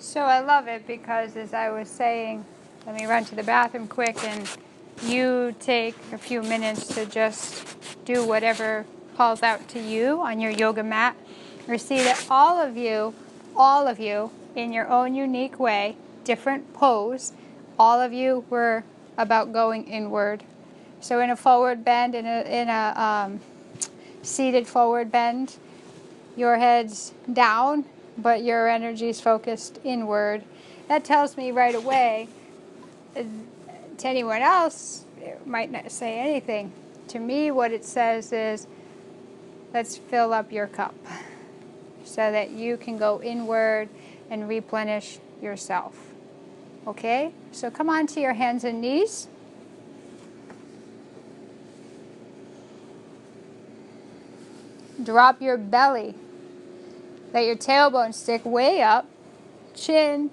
So I love it because, as I was saying, let me run to the bathroom quick, and you take a few minutes to just do whatever calls out to you on your yoga mat. You see that all of you, in your own unique way, different pose, all of you were about going inward. So in a forward bend, in a seated forward bend, your head's down, but your energy is focused inward. That tells me right away. To anyone else, it might not say anything. To me, what it says is, let's fill up your cup so that you can go inward and replenish yourself. Okay? So come on to your hands and knees. Drop your belly. Let your tailbone stick way up. Chin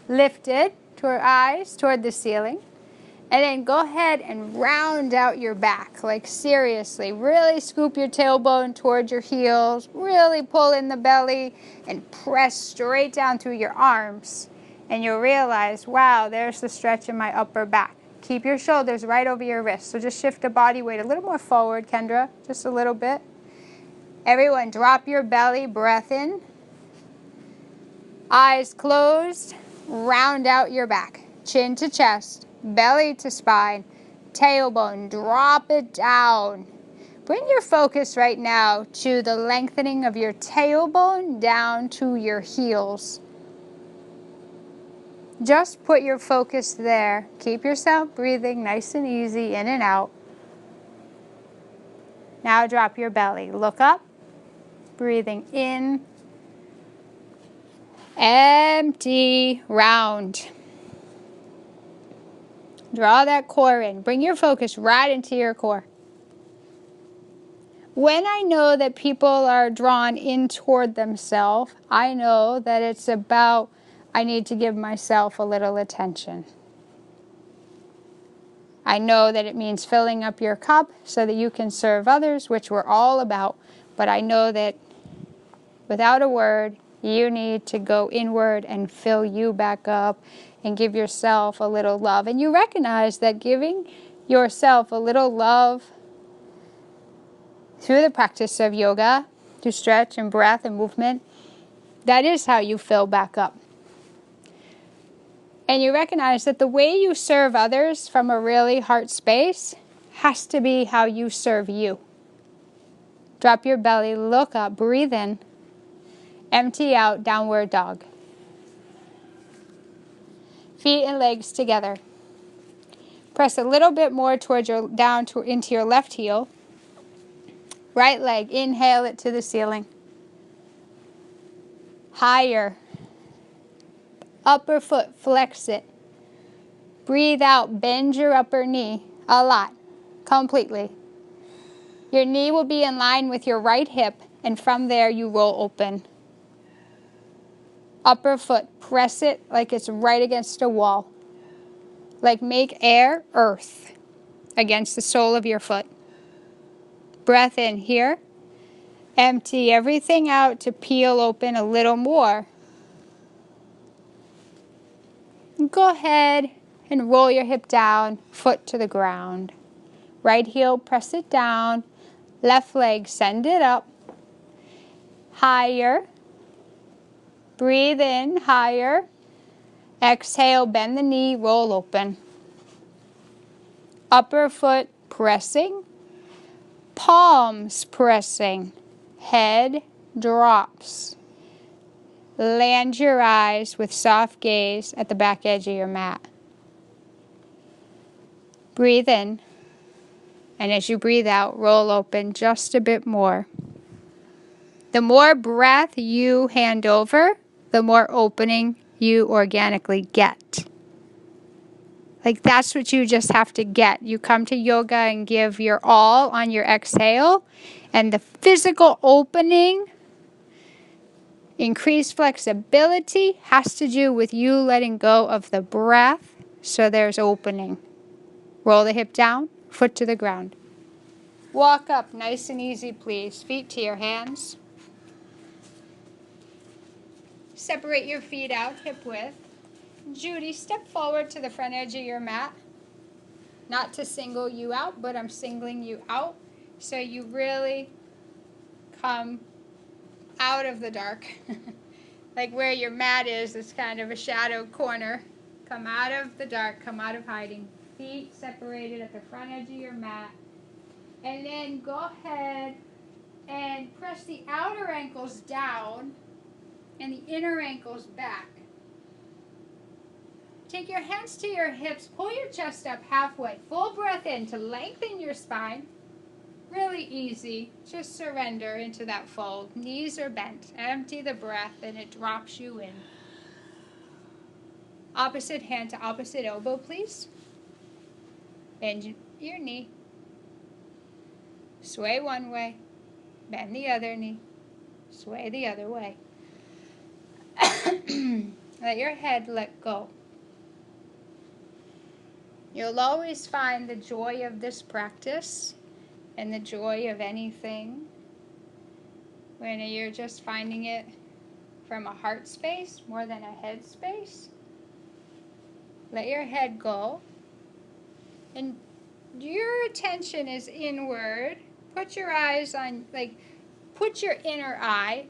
lifted toward eyes, toward the ceiling. And then go ahead and round out your back, like seriously. Really scoop your tailbone towards your heels. Really pull in the belly and press straight down through your arms. And you'll realize, wow, there's the stretch in my upper back. Keep your shoulders right over your wrists. So just shift the body weight a little more forward, Kendra, just a little bit. Everyone, drop your belly, breath in. Eyes closed, round out your back. Chin to chest, belly to spine, tailbone, drop it down. Bring your focus right now to the lengthening of your tailbone down to your heels. Just put your focus there. Keep yourself breathing nice and easy in and out. Now drop your belly. Look up, breathing in, empty, round. Draw that core in. Bring your focus right into your core. When I know that people are drawn in toward themselves, I know that it's about, I need to give myself a little attention. I know that it means filling up your cup so that you can serve others, which we're all about. But I know that without a word, you need to go inward and fill you back up and give yourself a little love. And you recognize that giving yourself a little love through the practice of yoga, through stretch and breath and movement, that is how you fill back up. And you recognize that the way you serve others from a really heart space has to be how you serve you. Drop your belly, look up, breathe in, empty out, downward dog. Feet and legs together. Press a little bit more towards your into your left heel. Right leg, inhale it to the ceiling. Higher. Upper foot, flex it. Breathe out, bend your upper knee a lot, completely. Your knee will be in line with your right hip, and from there you roll open. Upper foot, press it like it's right against a wall. Like make air, earth, against the sole of your foot. Breath in here. Empty everything out to peel open a little more. Go ahead and roll your hip down, foot to the ground. Right heel, press it down. Left leg, send it up. Higher. Breathe in, higher. Exhale, bend the knee, roll open. Upper foot pressing. Palms pressing. Head drops. Land your eyes with soft gaze at the back edge of your mat. Breathe in, and as you breathe out, roll open just a bit more. The more breath you hand over, the more opening you organically get. Like that's what you just have to get. You come to yoga and give your all on your exhale, and the physical opening, increased flexibility has to do with you letting go of the breath, so there's opening. Roll the hip down, foot to the ground. Walk up nice and easy, please. Feet to your hands. Separate your feet out hip width. Judy, step forward to the front edge of your mat. Not to single you out, but I'm singling you out so you really come out of the dark. Like where your mat is, it's kind of a shadow corner. Come out of the dark, come out of hiding. Feet separated at the front edge of your mat. And then go ahead and press the outer ankles down and the inner ankles back. Take your hands to your hips, pull your chest up halfway. Full breath in to lengthen your spine. Really easy. Just surrender into that fold. Knees are bent. Empty the breath and it drops you in. Opposite hand to opposite elbow, please. Bend your knee. Sway one way. Bend the other knee. Sway the other way. Let your head let go. You'll always find the joy of this practice and the joy of anything when you're just finding it from a heart space more than a head space. Let your head go. And your attention is inward. Put your eyes on, put your inner eye.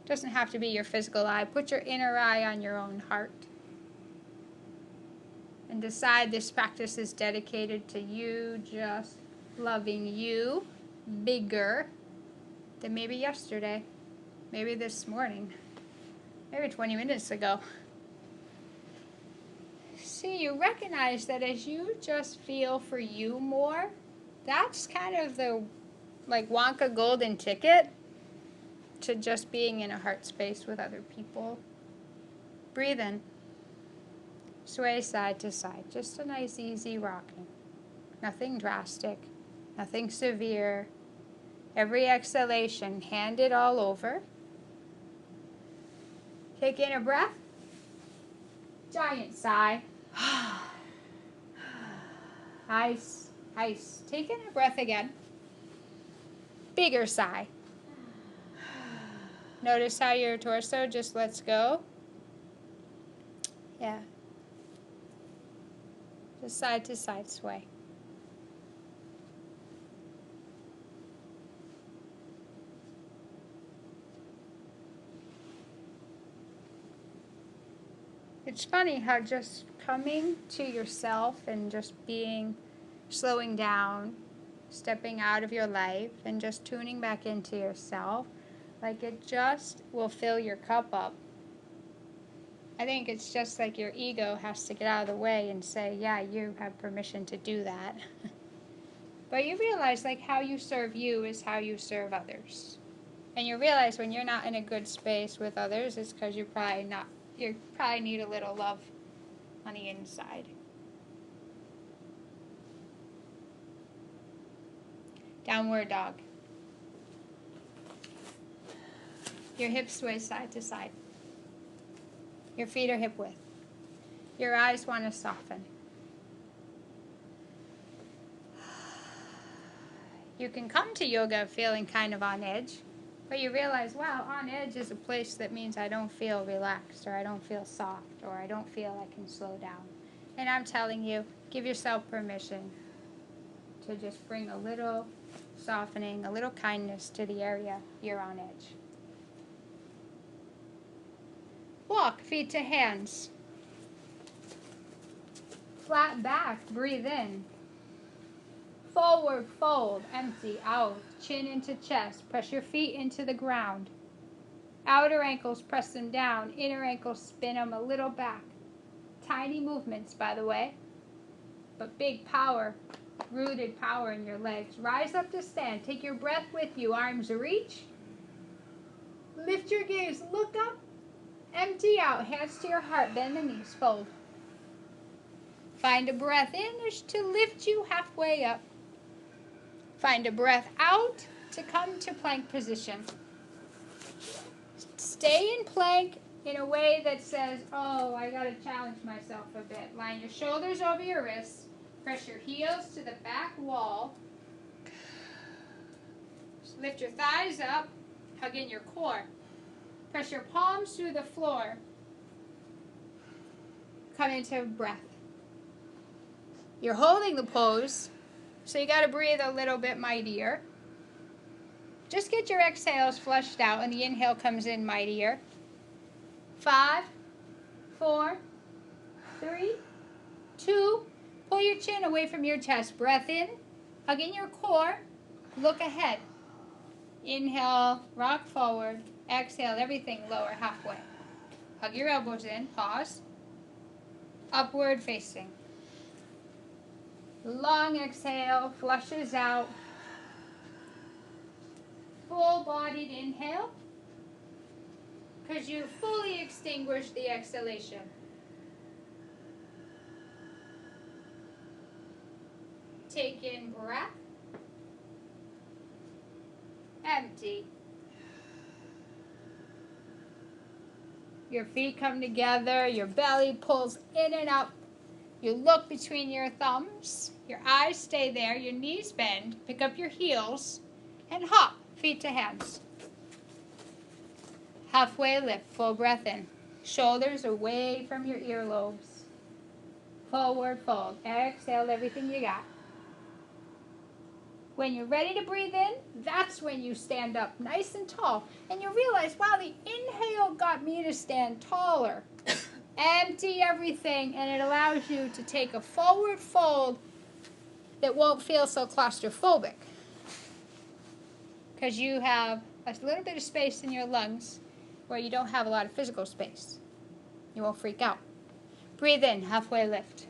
Doesn't have to be your physical eye. Put your inner eye on your own heart. And decide this practice is dedicated to you just loving you bigger than maybe yesterday, maybe this morning, maybe 20 minutes ago. See, you recognize that as you just feel for you more, that's kind of the Wonka golden ticket to just being in a heart space with other people. Breathe in. Sway side to side. Just a nice easy rocking. Nothing drastic. Nothing severe. Every exhalation, hand it all over. Take in a breath. Giant sigh. Ice, ice. Take in a breath again. Bigger sigh. Notice how your torso just lets go. Yeah. Just side to side sway. It's funny how just coming to yourself and just slowing down, stepping out of your life and just tuning back into yourself, it just will fill your cup up. I think it's just like your ego has to get out of the way and say, yeah, you have permission to do that. But you realize how you serve you is how you serve others. And you realize when you're not in a good space with others, it's because you probably need a little love on the inside. Downward dog. Your hips sway side to side. Your feet are hip width. Your eyes want to soften. You can come to yoga feeling kind of on edge, but you realize, wow, on edge is a place that means I don't feel relaxed, or I don't feel soft, or I don't feel I can slow down. And I'm telling you, give yourself permission to just bring a little softening, a little kindness to the area you're on edge. Walk, feet to hands. Flat back, breathe in. Forward fold, empty out. Chin into chest, press your feet into the ground. Outer ankles, press them down. Inner ankles, spin them a little back. Tiny movements, by the way, but big power, rooted power in your legs. Rise up to stand. Take your breath with you. Arms reach. Lift your gaze, look up. Empty out, hands to your heart, bend the knees, fold. Find a breath in to lift you halfway up. Find a breath out to come to plank position. Stay in plank in a way that says, oh, I got to challenge myself a bit. Line your shoulders over your wrists. Press your heels to the back wall. Lift your thighs up. Hug in your core. Press your palms through the floor. Come into breath. You're holding the pose, so you got to breathe a little bit mightier. Just get your exhales flushed out, and the inhale comes in mightier. 5, 4, 3, 2. Pull your chin away from your chest. Breath in. Hug in your core. Look ahead. Inhale, rock forward. Exhale, everything lower halfway. Hug your elbows in. Pause. Upward facing. Long exhale, flushes out. Full-bodied inhale, because you fully extinguish the exhalation. Take in breath. Empty. Your feet come together, your belly pulls in and up. You look between your thumbs, your eyes stay there, your knees bend, pick up your heels, and hop, feet to hands. Halfway lift, full breath in. Shoulders away from your earlobes. Forward fold. Exhale everything you got. When you're ready to breathe in, that's when you stand up nice and tall. And you realize, wow, the inhale got me to stand taller. Empty everything, and it allows you to take a forward fold that won't feel so claustrophobic. Because you have a little bit of space in your lungs where you don't have a lot of physical space. You won't freak out. Breathe in, halfway lift.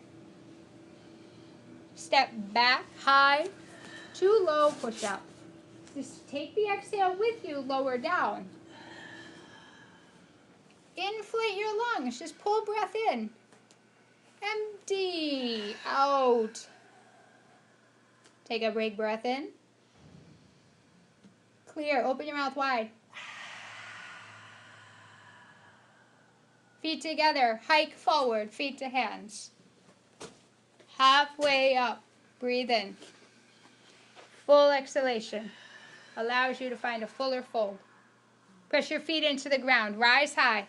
Step back, high, too low, push out. Just take the exhale with you, lower down. Inflate your lungs, just pull breath in. Empty, out. Take a big breath in. Clear, open your mouth wide. Feet together, hike forward, feet to hands. Halfway up, breathe in. Full exhalation allows you to find a fuller fold. Press your feet into the ground, rise high.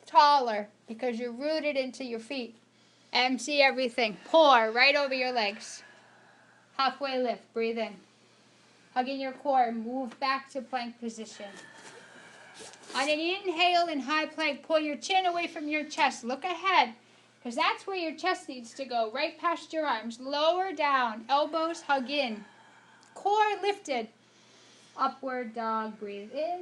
Taller, because you're rooted into your feet. Empty everything, pour right over your legs. Halfway lift, breathe in. Hug in your core, move back to plank position. On an inhale in high plank, pull your chin away from your chest. Look ahead, because that's where your chest needs to go, right past your arms. Lower down, elbows hug in. Core lifted. Upward dog, breathe in.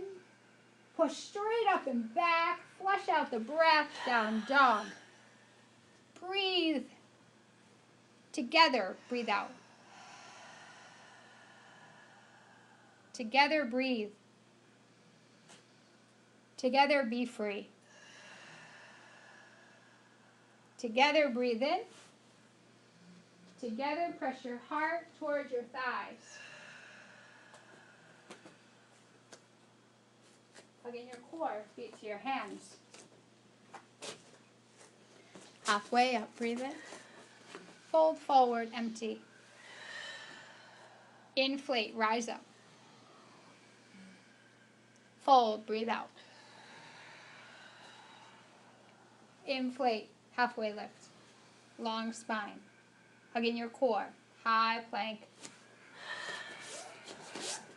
Push straight up and back. Flush out the breath, down dog. Breathe. Together, breathe out. Together, breathe. Together, be free. Together, breathe in. Together, press your heart towards your thighs. Hug in your core, feet to your hands. Halfway up, breathe in. Fold forward, empty. Inflate, rise up. Fold, breathe out. Inflate, halfway lift. Long spine. Hug in your core. High plank.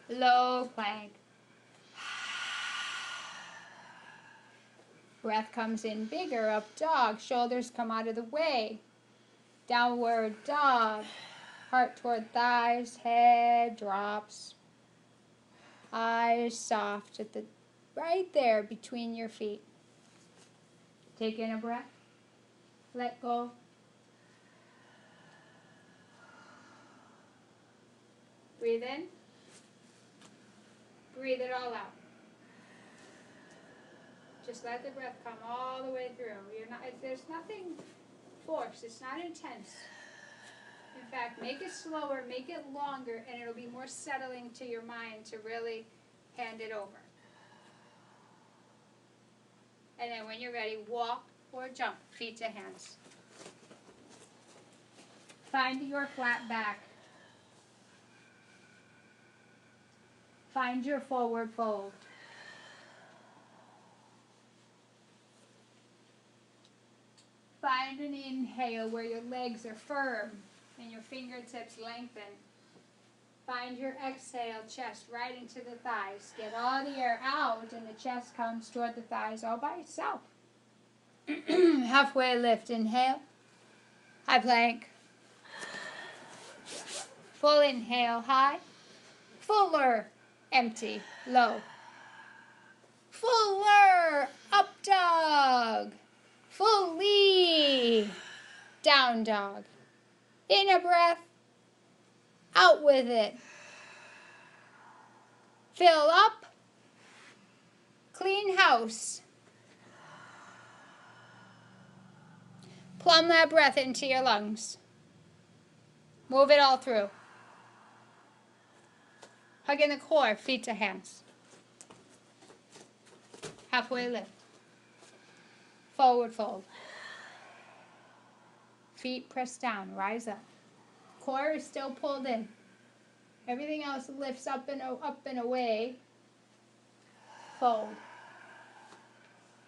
Low plank. Breath comes in bigger, up dog. Shoulders come out of the way. Downward dog. Heart toward thighs. Head drops. Eyes soft at the right there between your feet. Take in a breath. Let go. Breathe in. Breathe it all out. Just let the breath come all the way through. There's nothing forced. It's not intense. In fact, make it slower, make it longer, and it'll be more settling to your mind to really hand it over. And then when you're ready, walk or jump, feet to hands. Find your flat back. Find your forward fold. Find an inhale where your legs are firm and your fingertips lengthen. Find your exhale, chest right into the thighs. Get all the air out and the chest comes toward the thighs all by itself. Halfway lift, inhale. High plank. Full inhale, high. Fuller, empty, low. Fuller, up dog. Fully, down dog. In a breath, out with it. Fill up, clean house. Plumb that breath into your lungs. Move it all through. Hug in the core, feet to hands. Halfway lift. Forward fold. Feet press down, rise up. Core is still pulled in. Everything else lifts up and away. Fold.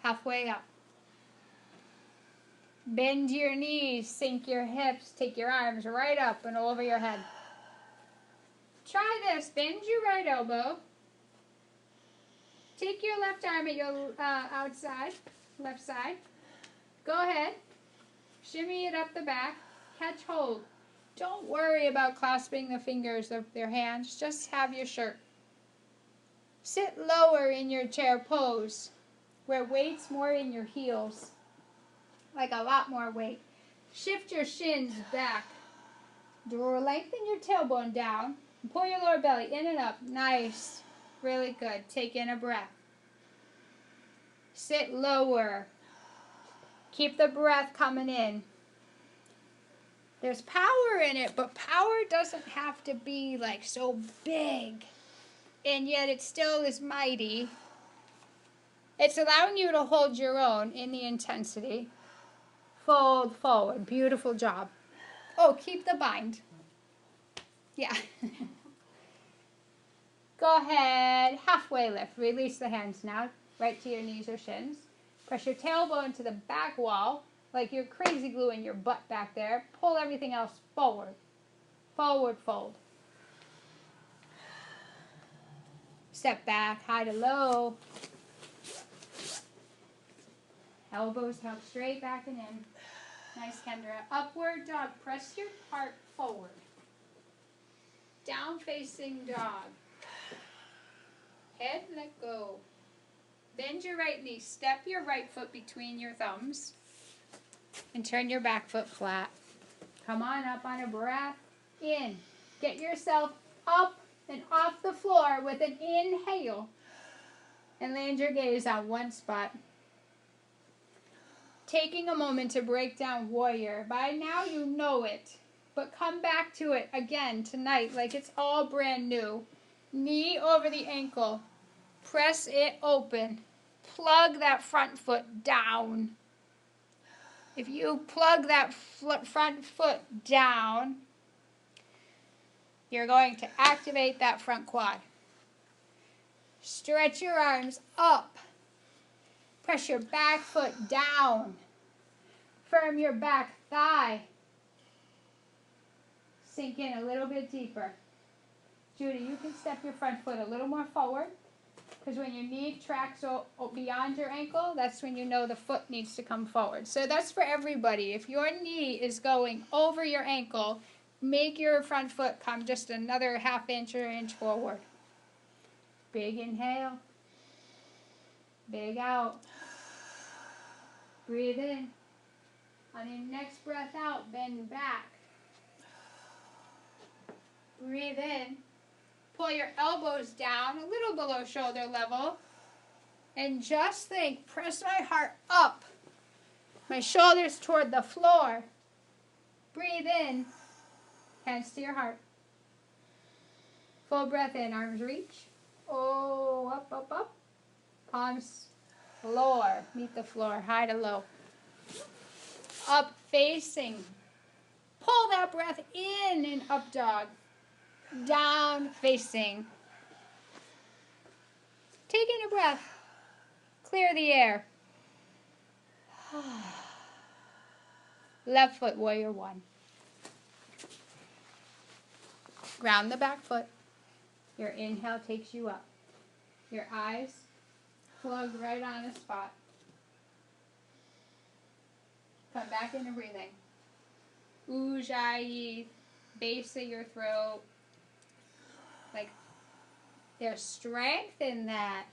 Halfway up. Bend your knees, sink your hips, take your arms right up and over your head. Try this. Bend your right elbow. Take your left arm at your outside, left side. Go ahead. Shimmy it up the back. Catch hold. Don't worry about clasping the fingers of your hands. Just have your shirt. Sit lower in your chair pose, where weight's more in your heels, like a lot more weight. Shift your shins back. Lengthen your tailbone down. And pull your lower belly in and up. Nice. Really good. Take in a breath. Sit lower. Keep the breath coming in. There's power in it, but power doesn't have to be like so big. And yet it still is mighty. It's allowing you to hold your own in the intensity. Fold forward. Beautiful job. Oh, keep the bind. Yeah. Go ahead. Halfway lift. Release the hands now. Right to your knees or shins. Press your tailbone to the back wall. Like you're crazy gluing your butt back there. Pull everything else forward. Forward fold. Step back, high to low. Elbows held straight back and in. Nice, Kendra. Upward dog. Press your heart forward. Down facing dog. Head, let go. Bend your right knee. Step your right foot between your thumbs. And turn your back foot flat. Come on up on a breath. In. Get yourself up and off the floor with an inhale. And land your gaze on one spot. Taking a moment to break down warrior. By now you know it. But come back to it again tonight like it's all brand new. Knee over the ankle. Press it open. Plug that front foot down. If you plug that front foot down, you're going to activate that front quad. Stretch your arms up. Press your back foot down. Firm your back thigh. Sink in a little bit deeper. Judy, you can step your front foot a little more forward. Because when your knee tracks beyond your ankle, that's when you know the foot needs to come forward. So that's for everybody. If your knee is going over your ankle, make your front foot come just another half inch or inch forward. Big inhale. Big out. Breathe in. On your next breath out, bend back. Breathe in. Pull your elbows down a little below shoulder level. And just think, press my heart up. My shoulders toward the floor. Breathe in. Hands to your heart. Full breath in. Arms reach. Oh, up, up, up. Palms floor. Meet the floor. High to low. Up facing. Pull that breath in up dog. Down facing. Take in a breath. Clear the air. Left foot, warrior one. Ground the back foot. Your inhale takes you up. Your eyes plug right on the spot. Come back into breathing. Ujjayi, base of your throat. Like, there's strength in that.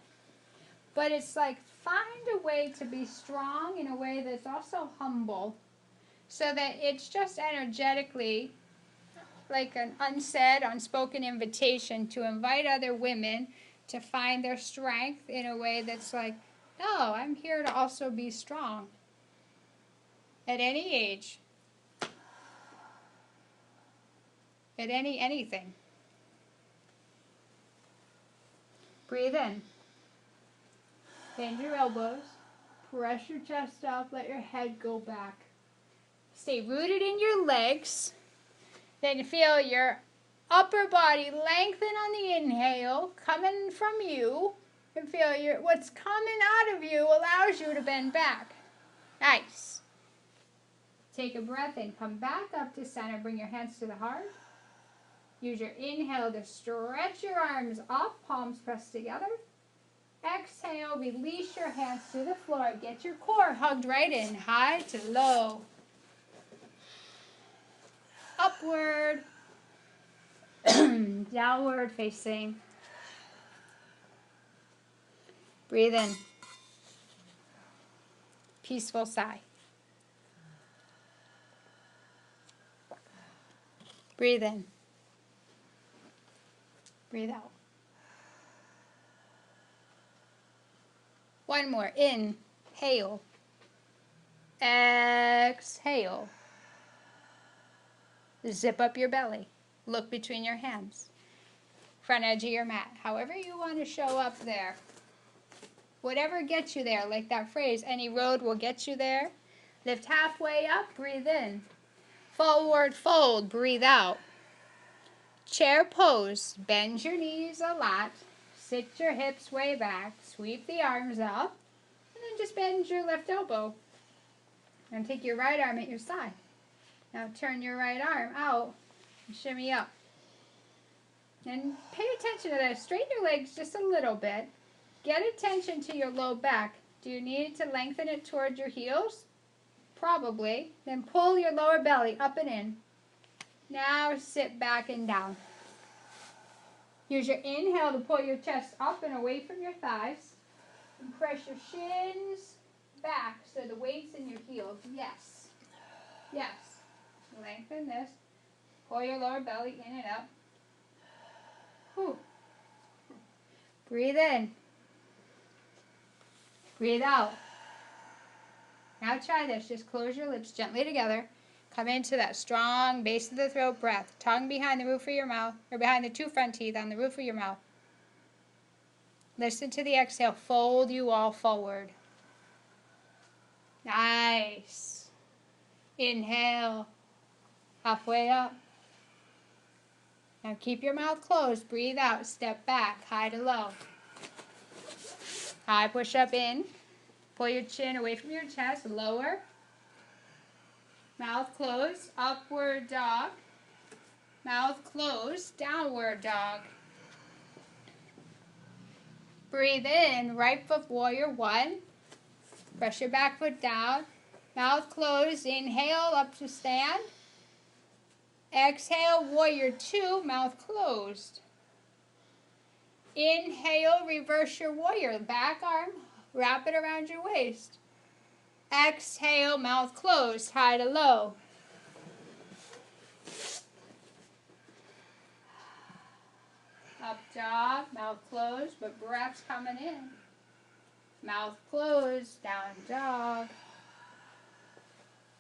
But it's like, find a way to be strong in a way that's also humble. So that it's just energetically like an unsaid, unspoken invitation to invite other women to find their strength in a way that's like, no, I'm here to also be strong. At any age. At anything. Breathe in. Bend your elbows. Press your chest up. Let your head go back. Stay rooted in your legs. Then feel your upper body lengthen on the inhale, coming from you. And feel what's coming out of you allows you to bend back. Nice. Take a breath in. Come back up to center. Bring your hands to the heart. Use your inhale to stretch your arms up, palms pressed together. Exhale, release your hands to the floor. Get your core hugged right in, high to low. Upward, downward facing. Breathe in. Peaceful sigh. Breathe in. Breathe out. One more. Inhale. Exhale. Zip up your belly. Look between your hands. Front edge of your mat. However you want to show up there. Whatever gets you there, like that phrase, any road will get you there. Lift halfway up, breathe in. Forward fold, breathe out. Chair pose, bend your knees a lot. Sit your hips way back. Sweep the arms up. And then just bend your left elbow. And take your right arm at your side. Now turn your right arm out and shimmy up. And pay attention to that. Straighten your legs just a little bit. Get attention to your low back. Do you need to lengthen it towards your heels? Probably. Then pull your lower belly up and in. Now sit back and down. Use your inhale to pull your chest up and away from your thighs. And press your shins back so the weight's in your heels. Yes. Yes. Lengthen this. Pull your lower belly in and up. Whew. Breathe in. Breathe out. Now try this. Just close your lips gently together. Come into that strong base of the throat breath. Tongue behind the roof of your mouth, or behind the two front teeth on the roof of your mouth. Listen to the exhale. Fold you all forward. Nice. Inhale. Halfway up. Now keep your mouth closed. Breathe out. Step back. High to low. High push up in. Pull your chin away from your chest. Lower. Mouth closed. Upward dog. Mouth closed. Downward dog. Breathe in. Right foot warrior one. Press your back foot down. Mouth closed. Inhale up to stand. Exhale, warrior two, mouth closed. Inhale, reverse your warrior. Back arm, wrap it around your waist. Exhale, mouth closed, high to low. Up dog, mouth closed, but breath's coming in. Mouth closed, down dog.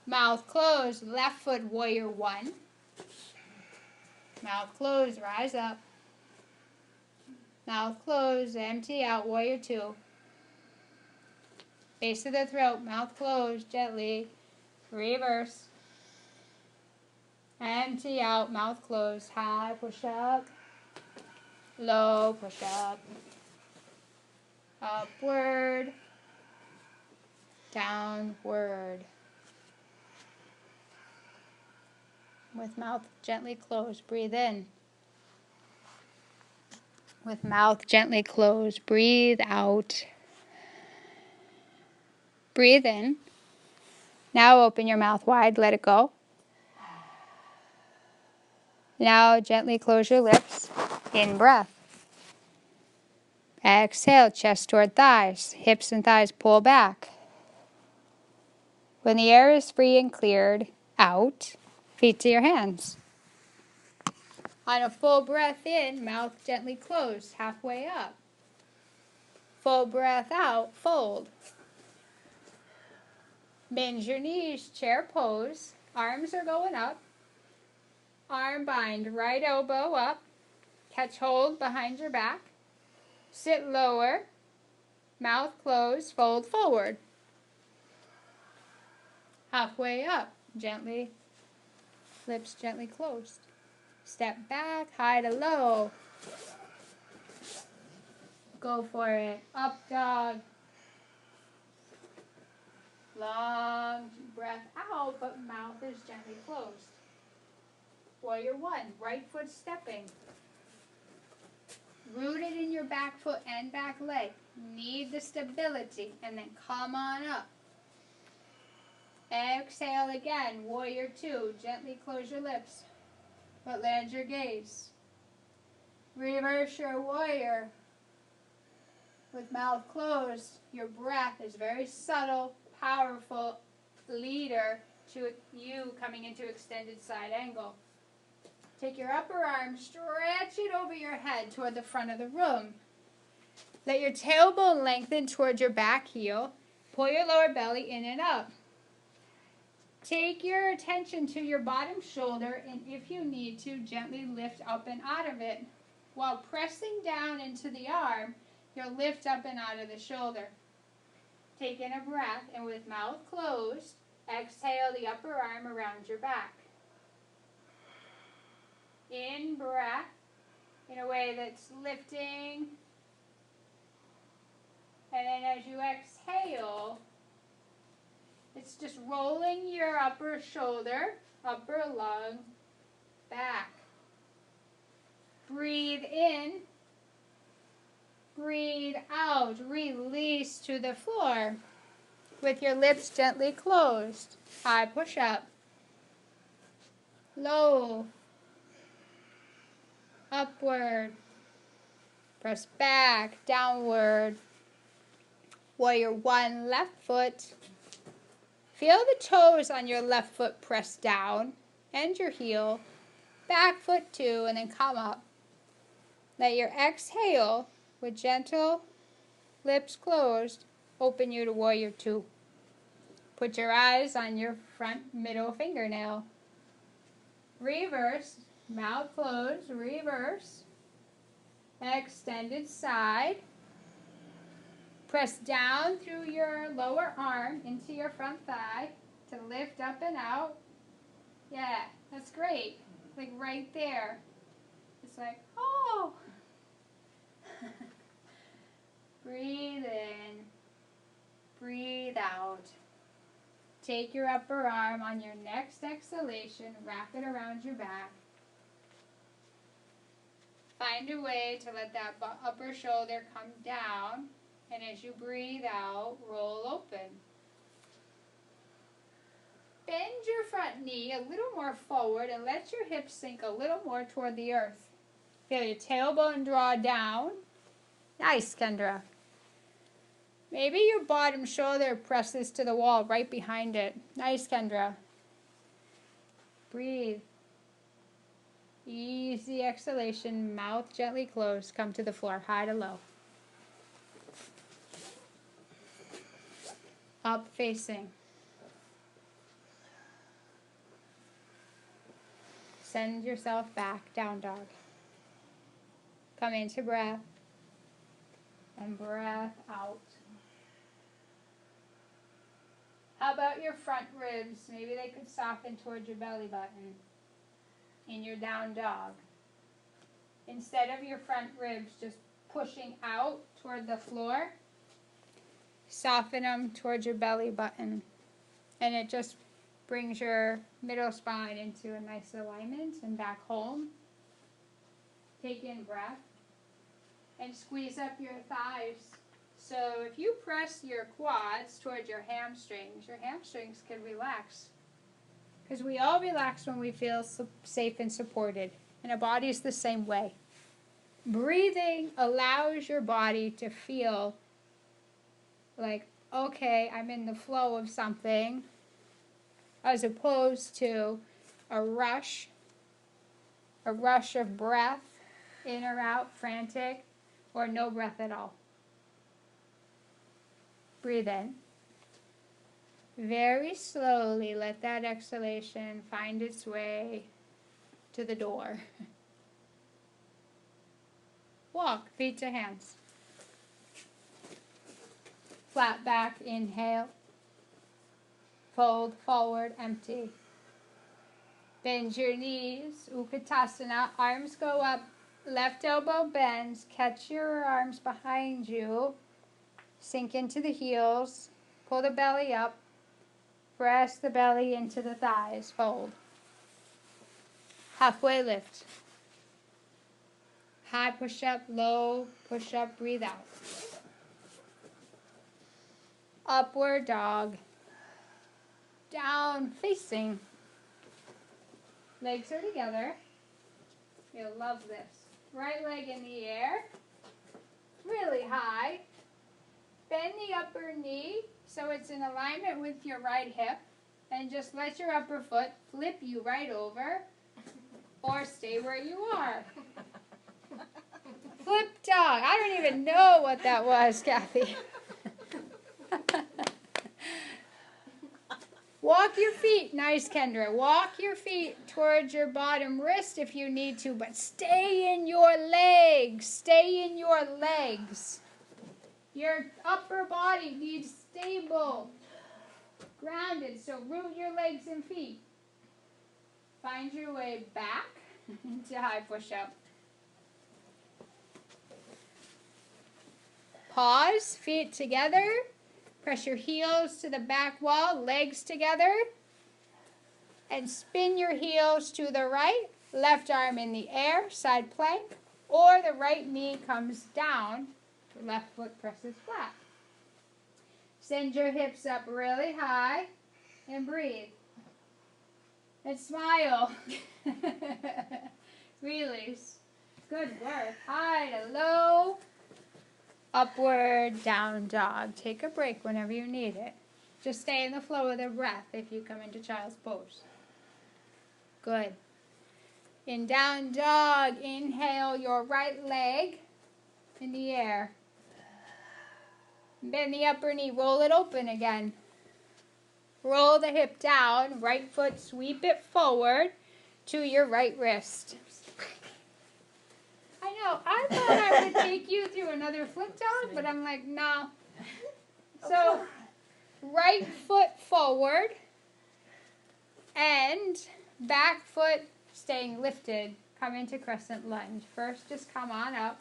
Mouth closed, left foot warrior one. Mouth closed, rise up. Mouth closed, empty out, warrior two. Base of the throat, mouth closed, gently. Reverse. Empty out, mouth closed. High, push up. Low, push up. Upward. Downward. with mouth gently closed. Breathe in. With mouth gently closed. Breathe out. Breathe in. Now open your mouth wide. Let it go. Now gently close your lips. In breath. Exhale, chest toward thighs. Hips and thighs pull back. When the air is free and cleared, out. Feet to your hands. On a full breath in, mouth gently closed, halfway up. Full breath out, fold. Bend your knees, chair pose. Arms are going up. Arm bind, right elbow up. Catch hold behind your back. Sit lower. Mouth closed, fold forward. Halfway up, gently, lips gently closed. Step back, high to low. Go for it. Up dog. Long breath out, but mouth is gently closed. Warrior one, right foot stepping. Rooted in your back foot and back leg. Need the stability, and then come on up. Exhale again, warrior two. Gently close your lips, but land your gaze. Reverse your warrior. With mouth closed, your breath is very subtle, powerful leader to you coming into extended side angle. Take your upper arm, stretch it over your head toward the front of the room. Let your tailbone lengthen toward your back heel. Pull your lower belly in and up. Take your attention to your bottom shoulder, and if you need to, gently lift up and out of it. While pressing down into the arm, you'll lift up and out of the shoulder. Take in a breath, and with mouth closed, exhale the upper arm around your back. In breath, in a way that's lifting. And then as you exhale, it's just rolling your upper shoulder, upper lung, back. Breathe in. Breathe out. Release to the floor with your lips gently closed. High push up. Low. Upward. Press back. Downward. Warrior one, left foot. Feel the toes on your left foot press down and your heel. Back foot two, and then come up. Let your exhale with gentle lips closed open you to warrior two. Put your eyes on your front middle fingernail. Reverse, mouth closed, reverse. Extended side. Press down through your lower arm into your front thigh to lift up and out. Yeah, that's great. Like right there. It's like, oh. Breathe in. Breathe out. Take your upper arm on your next exhalation. Wrap it around your back. Find a way to let that upper shoulder come down. And as you breathe out, roll open. Bend your front knee a little more forward and let your hips sink a little more toward the earth. Feel your tailbone draw down. Nice, Kendra. Maybe your bottom shoulder presses to the wall right behind it. Nice, Kendra. Breathe. Easy exhalation, mouth gently closed. Come to the floor, high to low. Up facing. Send yourself back, down dog. Come into breath and breath out. How about your front ribs? Maybe they could soften towards your belly button in your down dog. Instead of your front ribs just pushing out toward the floor, soften them towards your belly button. And it just Brings your middle spine into a nice alignment and back home. Take in breath and squeeze up your thighs. So if you press your quads towards your hamstrings can relax. Because we all relax when we feel safe and supported. And our body is the same way. Breathing allows your body to feel like, okay, I'm in the flow of something, as opposed to a rush of breath, in or out, frantic, or no breath at all. Breathe in. Very slowly let that exhalation find its way to the door. Walk, feet to hands. Flat back, inhale. Fold forward, empty. Bend your knees, Utkatasana, arms go up, left elbow bends, catch your arms behind you, sink into the heels, pull the belly up, press the belly into the thighs, fold. Halfway lift. High push-up, low push-up, breathe out. Upward dog. Down facing. Legs are together. You'll love this. Right leg in the air, really high. Bend the upper knee so it's in alignment with your right hip, and just let your upper foot flip you right over, or stay where you are. Flip dog. I don't even know what that was, Kathy. Walk your feet, nice Kendra. Walk your feet towards your bottom wrist if you need to, but stay in your legs. Stay in your legs. Your upper body needs stable, grounded, so root your legs and feet. Find your way back into high push-up. Pause, feet together. Press your heels to the back wall, legs together. And spin your heels to the right, left arm in the air, side plank, or the right knee comes down, the left foot presses flat. Send your hips up really high and breathe. And smile. Release. Good work. High to low. Upward, down dog. Take a break whenever you need it. Just stay in the flow of the breath if you come into child's pose. Good. In down dog, inhale your right leg in the air. Bend the upper knee, roll it open again. Roll the hip down, right foot, sweep it forward to your right wrist. I know, I thought I would take you through another flip dog, but I'm like, no. So, right foot forward, and back foot staying lifted. Come into crescent lunge. First, just come on up.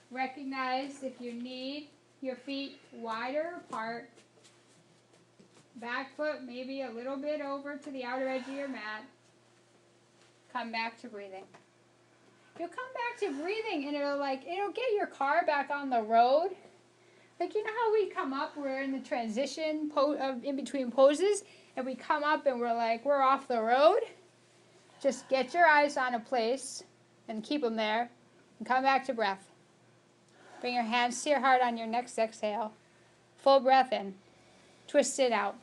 Recognize if you need your feet wider apart. Back foot maybe a little bit over to the outer edge of your mat. Come back to breathing. You'll come back to breathing and it'll get your car back on the road. Like, you know how we come up, we're in the transition in between poses, and we come up and we're off the road? Just get your eyes on a place and keep them there and come back to breath. Bring your hands to your heart on your next exhale. Full breath in. Twist it out.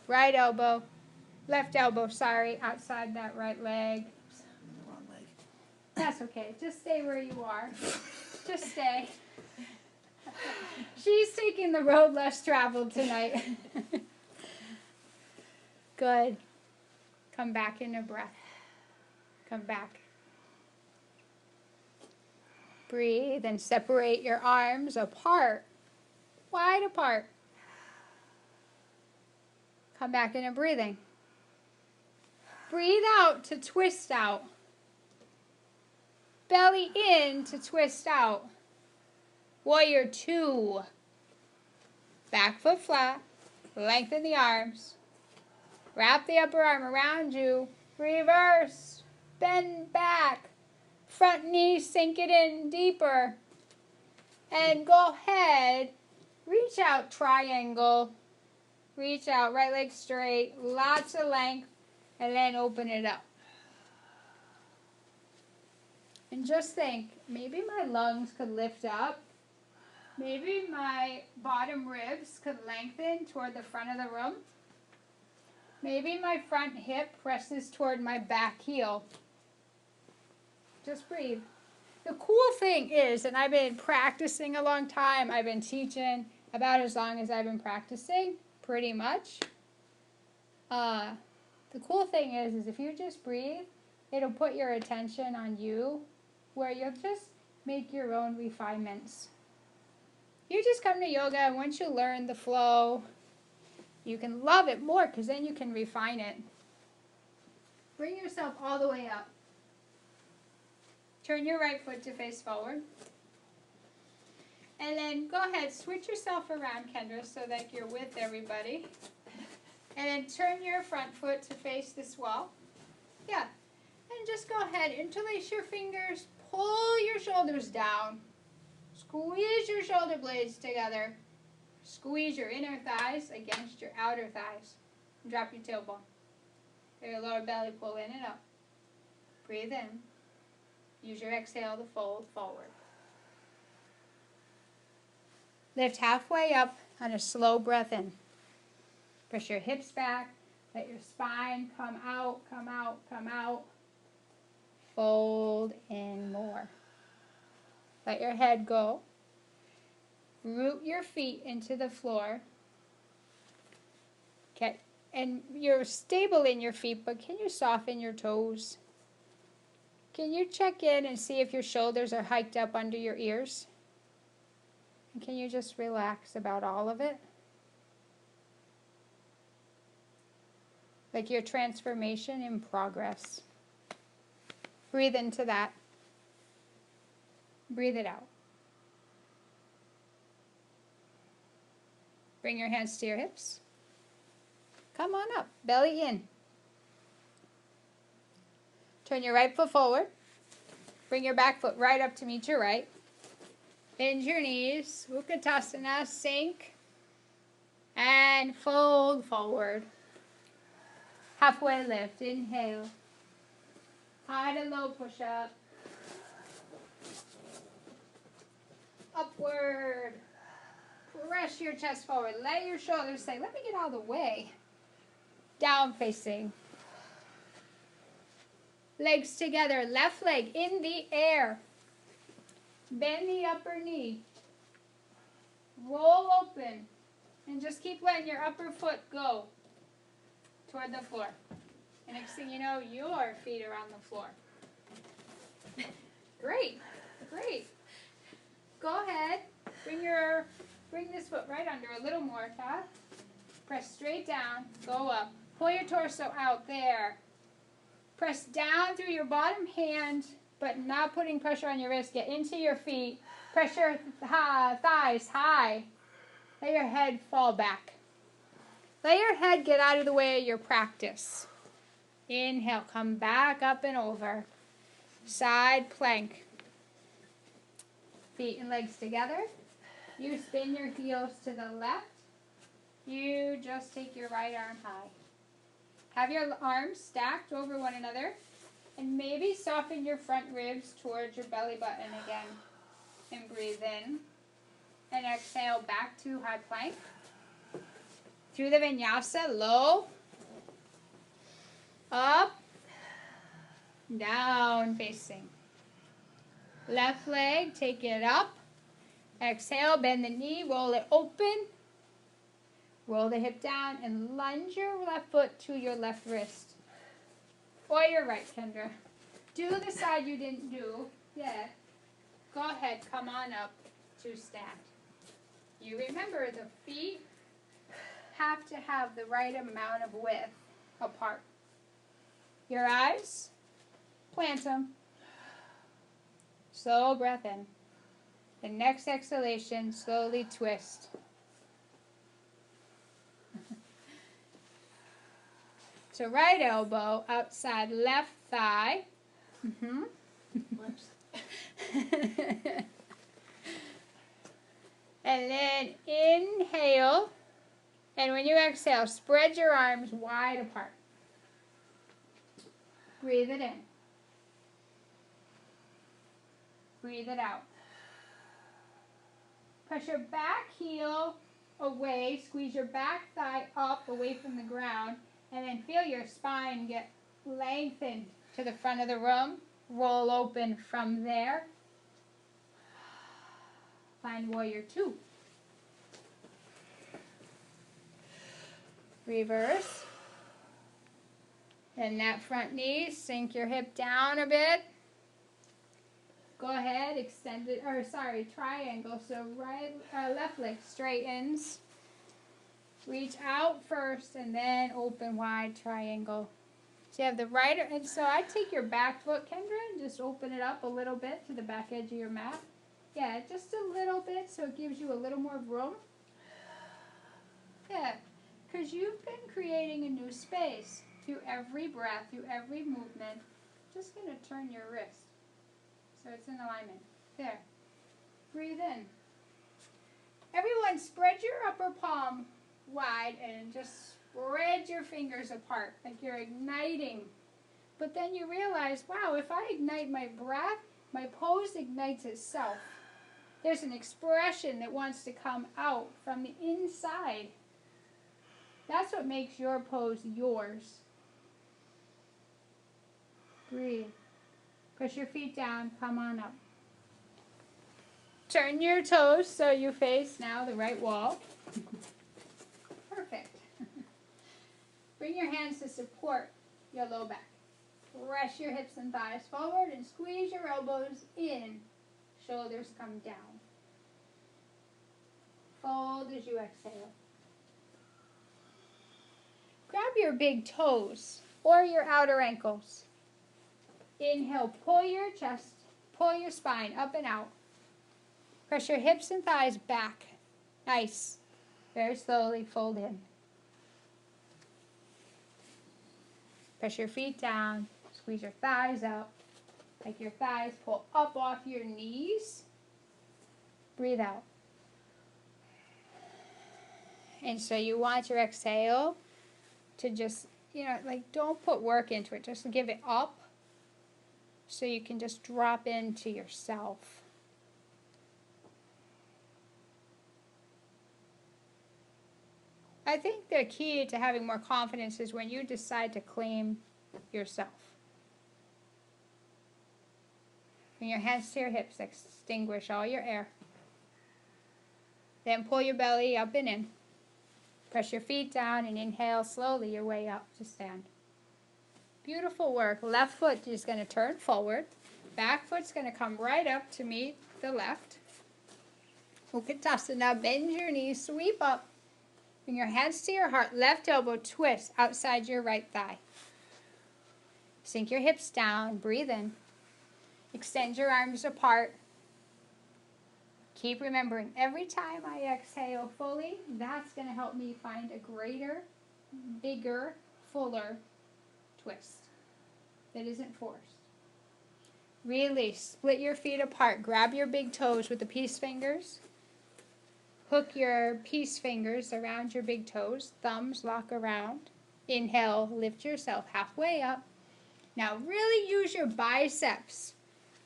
Right elbow, left elbow, outside that right leg. Wrong leg. That's okay. Just stay where you are. Just stay. She's taking the road less traveled tonight. Good. Come back into breath. Come back. Breathe and separate your arms apart, wide apart. Come back into breathing. Breathe out to twist out. Belly in to twist out. Warrior 2. Back foot flat. Lengthen the arms. Wrap the upper arm around you. Reverse. Bend back. Front knee, sink it in deeper. And go ahead. Reach out, triangle. Reach out, right leg straight. Lots of length. And then open it up. And just think, maybe my lungs could lift up. Maybe my bottom ribs could lengthen toward the front of the room. Maybe my front hip presses toward my back heel. Just breathe. The cool thing is, and I've been practicing a long time, I've been teaching about as long as I've been practicing, pretty much. The cool thing is if you just breathe, it'll put your attention on you, where you'll just make your own refinements. You just come to yoga, and once you learn the flow, you can love it more, because then you can refine it. Bring yourself all the way up. Turn your right foot to face forward. And then go ahead, switch yourself around, Kendra, so that you're with everybody. And then turn your front foot to face this wall. Yeah. And just go ahead, interlace your fingers, pull your shoulders down. Squeeze your shoulder blades together. Squeeze your inner thighs against your outer thighs. And drop your tailbone. Let your lower belly pull in and up. Breathe in. Use your exhale to fold forward. Lift halfway up on a slow breath in. Push your hips back. Let your spine come out, come out, come out. Fold in more. Let your head go. Root your feet into the floor. Okay. And you're stable in your feet, but can you soften your toes? Can you check in and see if your shoulders are hiked up under your ears? And can you just relax about all of it? Like your transformation in progress. Breathe into that. Breathe it out. Bring your hands to your hips. Come on up, belly in. Turn your right foot forward. Bring your back foot right up to meet your right. Bend your knees, Utkatasana, sink, and fold forward. Halfway lift, inhale. High to low push up. Upward. Press your chest forward. Let your shoulders say, let me get out of the way. Down facing. Legs together. Left leg in the air. Bend the upper knee. Roll open. And just keep letting your upper foot go toward the floor. And next thing you know, your feet are on the floor. Great. Great. Go ahead. Bring this foot right under a little more, Kath. Press straight down. Go up. Pull your torso out there. Press down through your bottom hand, but not putting pressure on your wrist. Get into your feet. Press your thighs high. Let your head fall back. Let your head get out of the way of your practice. Inhale, come back up and over. Side plank. Feet and legs together. You spin your heels to the left. You just take your right arm high. Have your arms stacked over one another. And maybe soften your front ribs towards your belly button again. And breathe in. And exhale back to high plank. Through the vinyasa, low. Up. Down facing. Left leg, take it up. Exhale, bend the knee, roll it open. Roll the hip down and lunge your left foot to your left wrist. Or your right, Kendra. Do the side you didn't do yet. Go ahead, come on up to stand. You remember the feet have to have the right amount of width apart. Your eyes, plant them. Slow breath in. The next exhalation, slowly twist. So right elbow outside left thigh. And then inhale. And when you exhale, spread your arms wide apart. Breathe it in. Breathe it out. Push your back heel away. Squeeze your back thigh up away from the ground. And then feel your spine get lengthened to the front of the room. Roll open from there. Find warrior 2. Reverse. And that front knee, sink your hip down a bit. Go ahead, extend it, triangle. So left leg straightens. Reach out first and then open wide triangle. So you have the right, and so I take your back foot, Kendra, and just open it up a little bit to the back edge of your mat. Yeah, just a little bit so it gives you a little more room. Yeah, because you've been creating a new space through every breath, through every movement. Just going to turn your wrist so it's in alignment. There. Breathe in. Everyone, spread your upper palm wide and just spread your fingers apart like you're igniting. But then you realize, wow, if I ignite my breath, my pose ignites itself. There's an expression that wants to come out from the inside. That's what makes your pose yours. Breathe. Push your feet down. Come on up. Turn your toes so you face now the right wall. Perfect. Bring your hands to support your low back. Press your hips and thighs forward and squeeze your elbows in. Shoulders come down. Fold as you exhale. Grab your big toes or your outer ankles. Inhale, pull your chest, pull your spine up and out. Press your hips and thighs back. Nice. Very slowly fold in. Press your feet down. Squeeze your thighs up. Like your thighs pull up off your knees. Breathe out. And so you want your exhale to just, don't put work into it. Just give it up so you can just drop into yourself. I think the key to having more confidence is when you decide to claim yourself. Bring your hands to your hips, extinguish all your air. Then pull your belly up and in. Press your feet down and inhale slowly your way up to stand. Beautiful work. Left foot is going to turn forward. Back foot's going to come right up to meet the left. Utkatasana. Bend your knees, sweep up. Bring your hands to your heart. Left elbow twist outside your right thigh. Sink your hips down. Breathe in. Extend your arms apart. Keep remembering, every time I exhale fully, that's going to help me find a greater, bigger, fuller twist that isn't forced. Really split your feet apart. Grab your big toes with the peace fingers. Hook your peace fingers around your big toes. Thumbs lock around. Inhale, lift yourself halfway up. Now really use your biceps.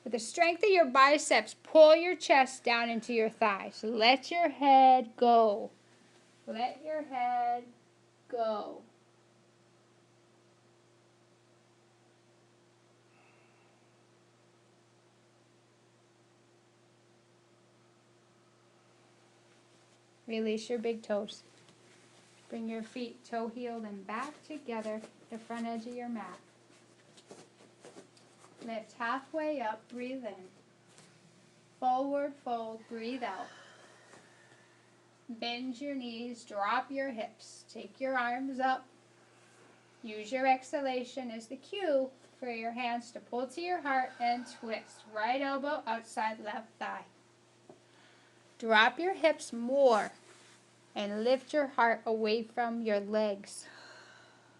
With the strength of your biceps, pull your chest down into your thighs. Let your head go. Let your head go. Release your big toes. Bring your feet toe-heeled and back together, the front edge of your mat. Lift halfway up, breathe in. Forward fold, breathe out. Bend your knees, drop your hips. Take your arms up. Use your exhalation as the cue for your hands to pull to your heart and twist. Right elbow outside left thigh. Drop your hips more and lift your heart away from your legs.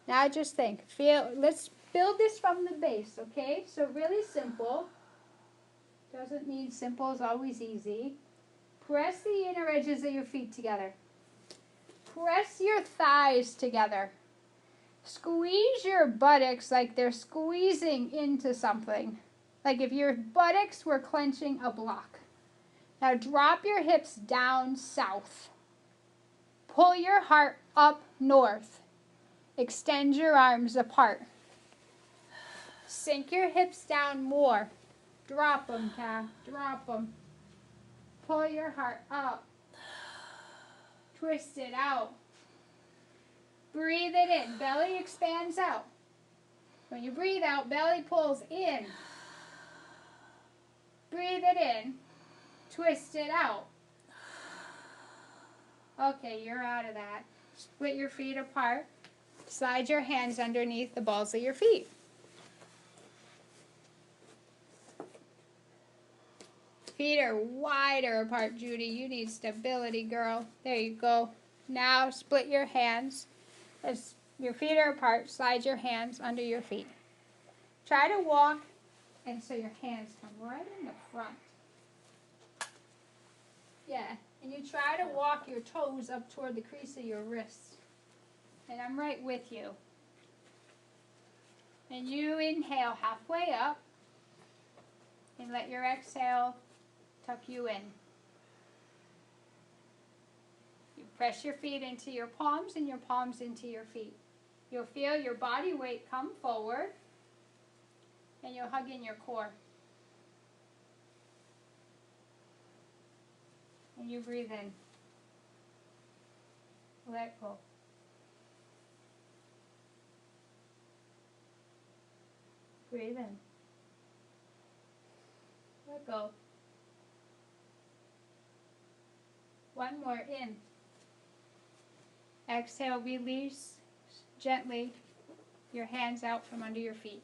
Now just think, feel, let's build this from the base, okay? So really simple. Doesn't mean simple is always easy. Press the inner edges of your feet together. Press your thighs together. Squeeze your buttocks like they're squeezing into something. Like if your buttocks were clenching a block. Now drop your hips down south. Pull your heart up north. Extend your arms apart. Sink your hips down more. Drop them, calf. Drop them. Pull your heart up. Twist it out. Breathe it in. Belly expands out. When you breathe out, belly pulls in. Breathe it in. Twist it out. Okay, you're out of that. Split your feet apart. Slide your hands underneath the balls of your feet. Feet are wider apart, Judy. You need stability, girl. There you go. Now split your hands. As your feet are apart, slide your hands under your feet. Try to walk, and so your hands come right in the front. Yeah, and you try to walk your toes up toward the crease of your wrists. And I'm right with you. And you inhale halfway up, and let your exhale tuck you in. You press your feet into your palms and your palms into your feet. You'll feel your body weight come forward, and you'll hug in your core. And you breathe in. Let go. Breathe in. Let go. One more in. Exhale, release gently your hands out from under your feet.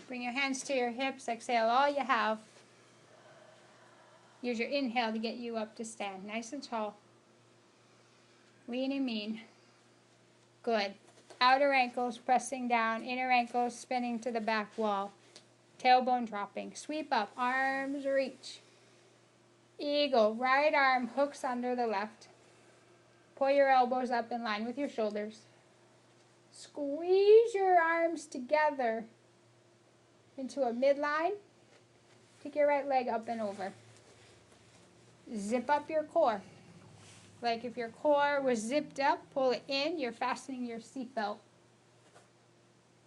Bring your hands to your hips. Exhale all you have. Use your inhale to get you up to stand. Nice and tall. Lean and mean. Good. Outer ankles pressing down. Inner ankles spinning to the back wall. Tailbone dropping. Sweep up. Arms reach. Eagle. Right arm hooks under the left. Pull your elbows up in line with your shoulders. Squeeze your arms together into a midline. Take your right leg up and over. Zip up your core. Like if your core was zipped up, pull it in, you're fastening your seatbelt.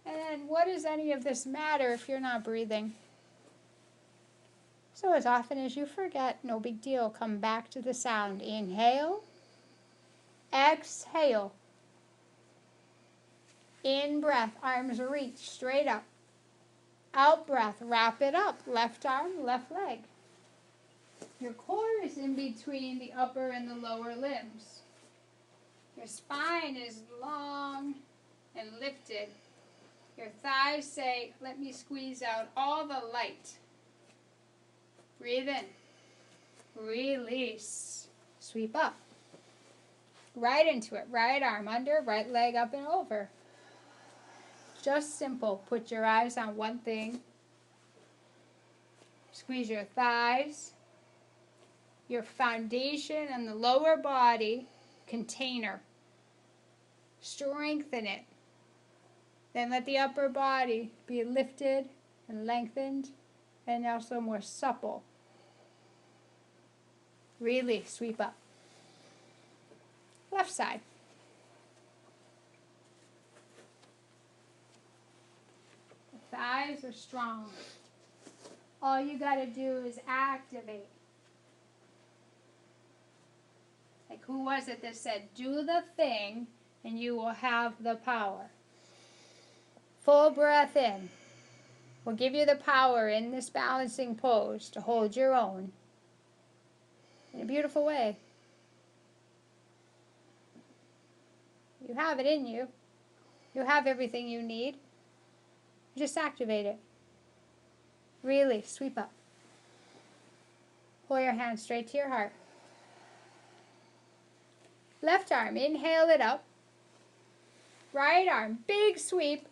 And then what does any of this matter if you're not breathing? So as often as you forget, no big deal, come back to the sound. Inhale. Exhale. In breath, arms reach straight up. Out breath, wrap it up. Left arm, left leg. Your core is in between the upper and the lower limbs. Your spine is long and lifted. Your thighs say, let me squeeze out all the light. Breathe in. Release. Sweep up. Right into it. Right arm under, right leg up and over. Just simple. Put your eyes on one thing. Squeeze your thighs. Your foundation and the lower body container. Strengthen it. Then let the upper body be lifted and lengthened and also more supple. Release, sweep up. Left side. The thighs are strong. All you got to do is activate. Like who was it that said, do the thing and you will have the power. Full breath in will give you the power in this balancing pose to hold your own in a beautiful way. You have it in you. You have everything you need. Just activate it. Release, sweep up. Pull your hands straight to your heart. Left arm, inhale it up. Right arm, big sweep.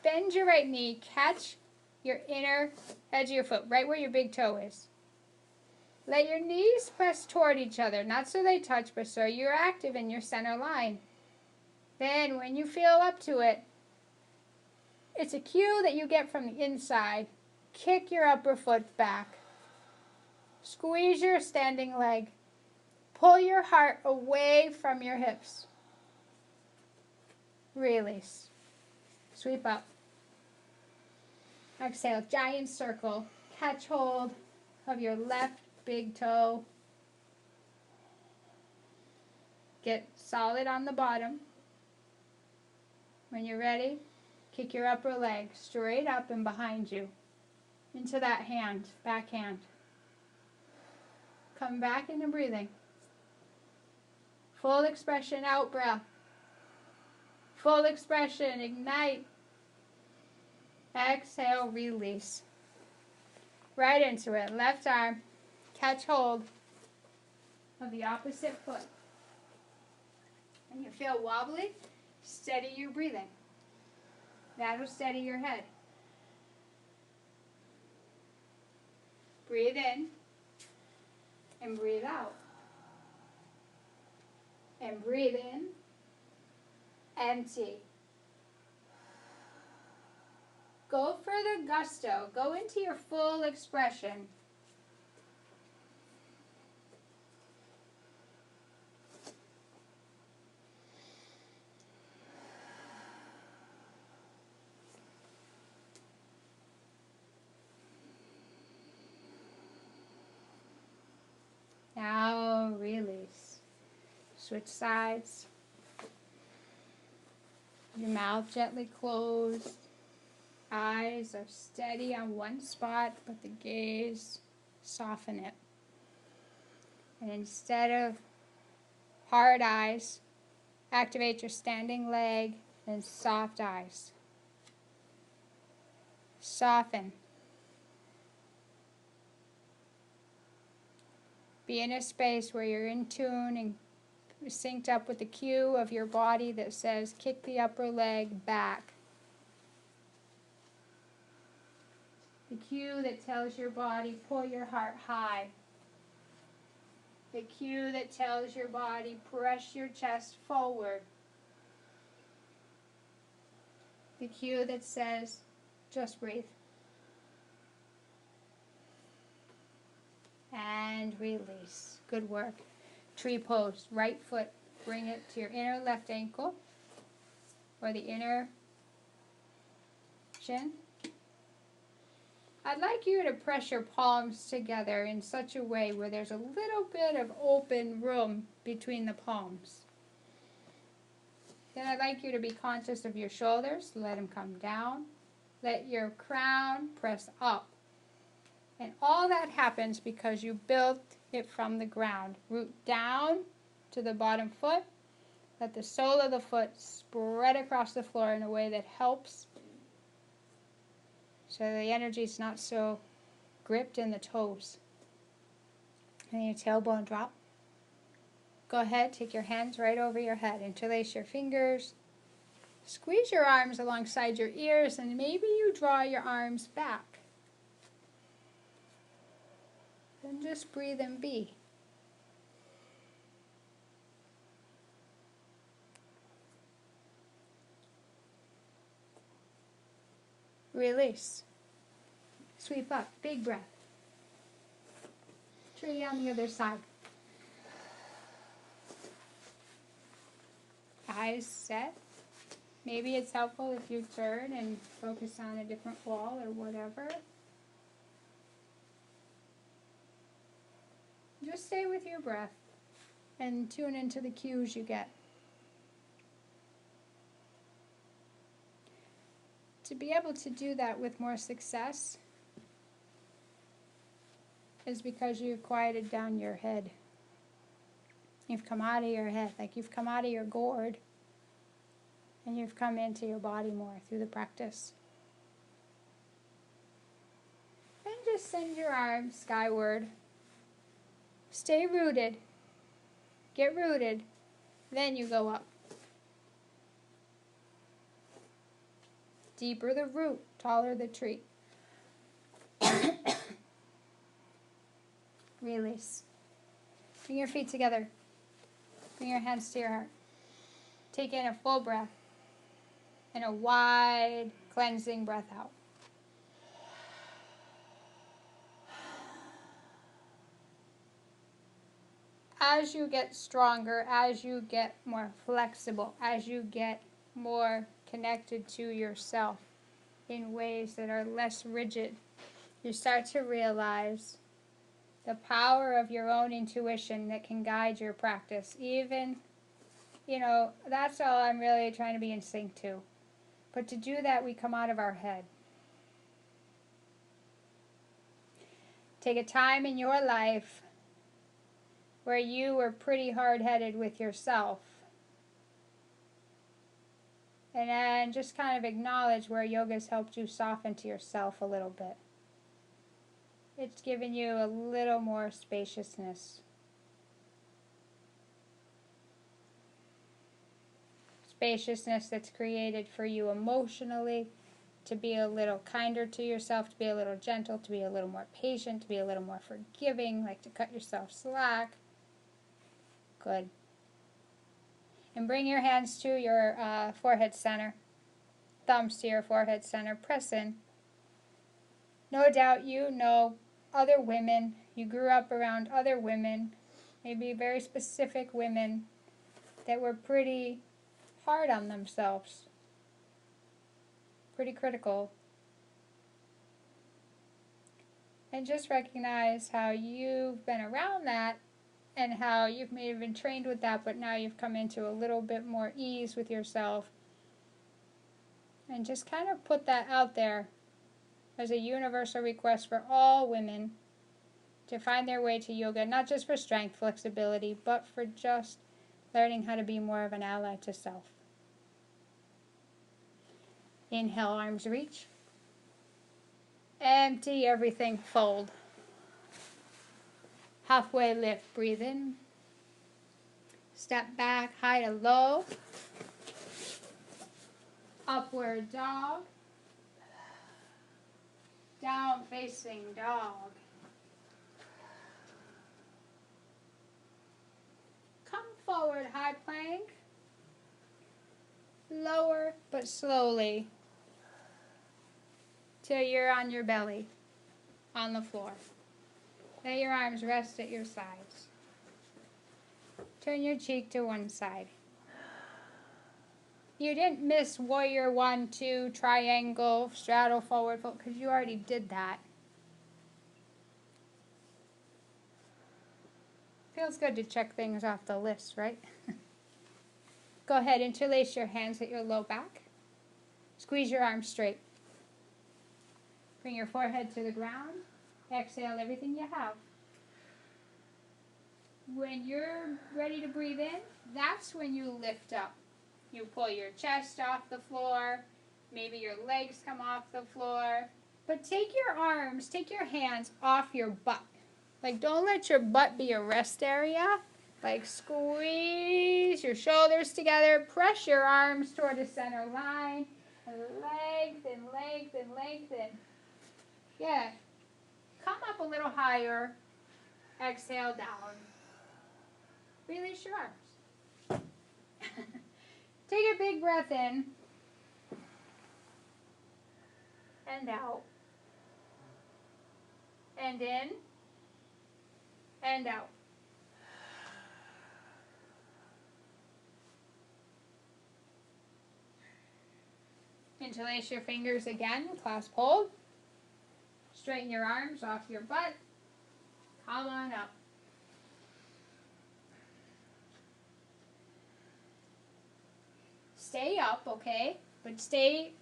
Bend your right knee. Catch your inner edge of your foot, right where your big toe is. Let your knees press toward each other, not so they touch, but so you're active in your center line. Then when you feel up to it, it's a cue that you get from the inside. Kick your upper foot back. Squeeze your standing leg. Pull your heart away from your hips. Release. Sweep up. Exhale, giant circle. Catch hold of your left big toe. Get solid on the bottom. When you're ready, kick your upper leg straight up and behind you into that hand, back hand. Come back into breathing. Full expression, out breath. Full expression, ignite. Exhale, release. Right into it. Left arm, catch hold of the opposite foot. When you feel wobbly, steady your breathing. That'll steady your head. Breathe in and breathe out. And breathe in, empty. Go for the gusto. Go into your full expression. Now release. Switch sides. Your mouth gently closed. Eyes are steady on one spot, but the gaze, soften it. And instead of hard eyes, activate your standing leg and soft eyes. Soften. Be in a space where you're in tune and synced up with the cue of your body that says kick the upper leg back. The cue that tells your body pull your heart high. The cue that tells your body press your chest forward. The cue that says just breathe. And release. Good work. Tree pose. Right foot. Bring it to your inner left ankle or the inner shin. I'd like you to press your palms together in such a way where there's a little bit of open room between the palms. Then I'd like you to be conscious of your shoulders. Let them come down. Let your crown press up. And all that happens because you built it from the ground. Root down to the bottom foot. Let the sole of the foot spread across the floor in a way that helps so the energy is not so gripped in the toes. And your tailbone drop. Go ahead, take your hands right over your head. Interlace your fingers. Squeeze your arms alongside your ears, and maybe you draw your arms back. Then just breathe and be. Release. Sweep up. Big breath. Tree on the other side. Eyes set. Maybe it's helpful if you turn and focus on a different wall or whatever. Just stay with your breath and tune into the cues you get. To be able to do that with more success is because you've quieted down your head. You've come out of your head, like you've come out of your gourd, and you've come into your body more through the practice. And just send your arms skyward. Stay rooted. Get rooted. Then you go up. Deeper the root, taller the tree. Release. Bring your feet together. Bring your hands to your heart. Take in a full breath and a wide, cleansing breath out. As you get stronger, as you get more flexible, as you get more connected to yourself in ways that are less rigid, you start to realize the power of your own intuition that can guide your practice. Even, that's all I'm really trying to be in sync to. But to do that, we come out of our head. Take a time in your life where you were pretty hard-headed with yourself. And then just kind of acknowledge where yoga's helped you soften to yourself a little bit. It's given you a little more spaciousness. Spaciousness that's created for you emotionally, to be a little kinder to yourself, to be a little gentle, to be a little more patient, to be a little more forgiving, like to cut yourself slack. Good. And bring your hands to your forehead center, thumbs to your forehead center, press in. No doubt you know other women, you grew up around other women, maybe very specific women that were pretty hard on themselves, pretty critical. And just recognize how you've been around that and how you've maybe been trained with that, but now you've come into a little bit more ease with yourself. And just kind of put that out there as a universal request for all women to find their way to yoga, not just for strength, flexibility, but for just learning how to be more of an ally to self. Inhale, arms reach. Empty everything, fold. Halfway lift, breathe in. Step back, high to low. Upward dog. Down facing dog. Come forward, high plank. Lower but slowly till you're on your belly on the floor. Let your arms rest at your sides. Turn your cheek to one side. You didn't miss warrior 1, 2, triangle, straddle, forward fold, because you already did that. Feels good to check things off the list, right? Go ahead, interlace your hands at your low back. Squeeze your arms straight. Bring your forehead to the ground. Exhale everything you have. When you're ready to breathe in, that's when you lift up. You pull your chest off the floor. Maybe your legs come off the floor. But take your arms, take your hands off your butt. Like, don't let your butt be a rest area. Like, squeeze your shoulders together. Press your arms toward the center line. And lengthen, lengthen, lengthen. Yeah. Come up a little higher. Exhale down. Release your arms. Take a big breath in. And out. And in. And out. Interlace your fingers again. Clasp hold. Straighten your arms off your butt. Come on up. Stay up, okay? But stay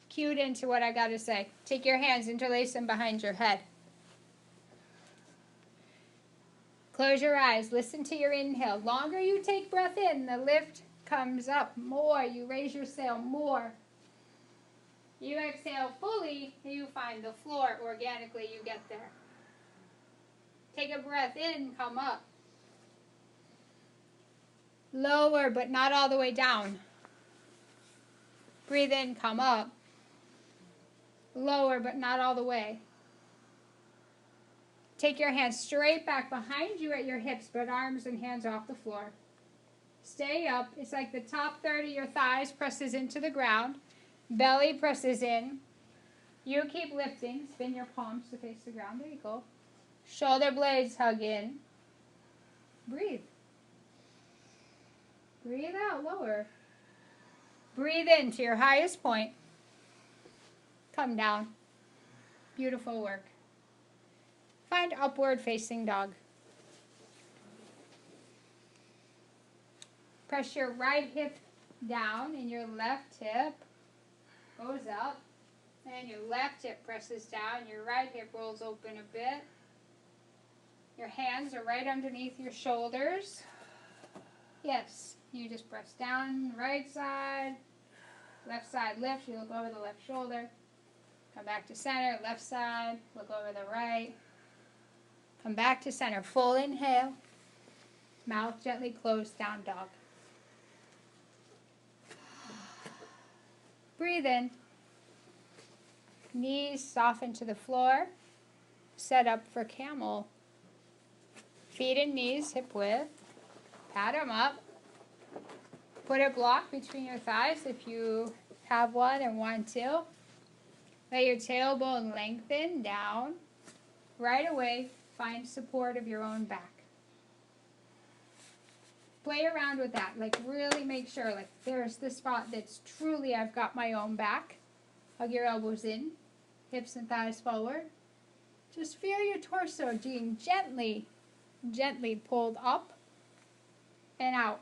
cued into what I gotta say. Take your hands, interlace them behind your head. Close your eyes. Listen to your inhale. Longer you take breath in, the lift comes up more. You raise your sail more. You exhale fully, you find the floor. Organically, you get there. Take a breath in, come up. Lower, but not all the way down. Breathe in, come up. Lower, but not all the way. Take your hands straight back behind you at your hips, but arms and hands off the floor. Stay up. It's like the top third of your thighs presses into the ground. Belly presses in. You keep lifting. Spin your palms to face the ground. There you go. Shoulder blades hug in. Breathe. Breathe out, lower. Breathe in to your highest point. Come down. Beautiful work. Find upward facing dog. Press your right hip down and your left hip goes up. And your left hip presses down. Your right hip rolls open a bit. Your hands are right underneath your shoulders. Yes, you just press down, right side lift. You look over the left shoulder. Come back to center, left side, look over the right. Come back to center, full inhale. Mouth gently closed, down dog. Breathe in. Knees soften to the floor. Set up for camel. Feet and knees hip width. Pat them up. Put a block between your thighs if you have one and want to. Let your tailbone lengthen down. Right away, find support of your own back. Play around with that. Like really make sure, like there's the spot that's truly I've got my own back. Hug your elbows in. Hips and thighs forward. Just feel your torso being gently pulled up and out.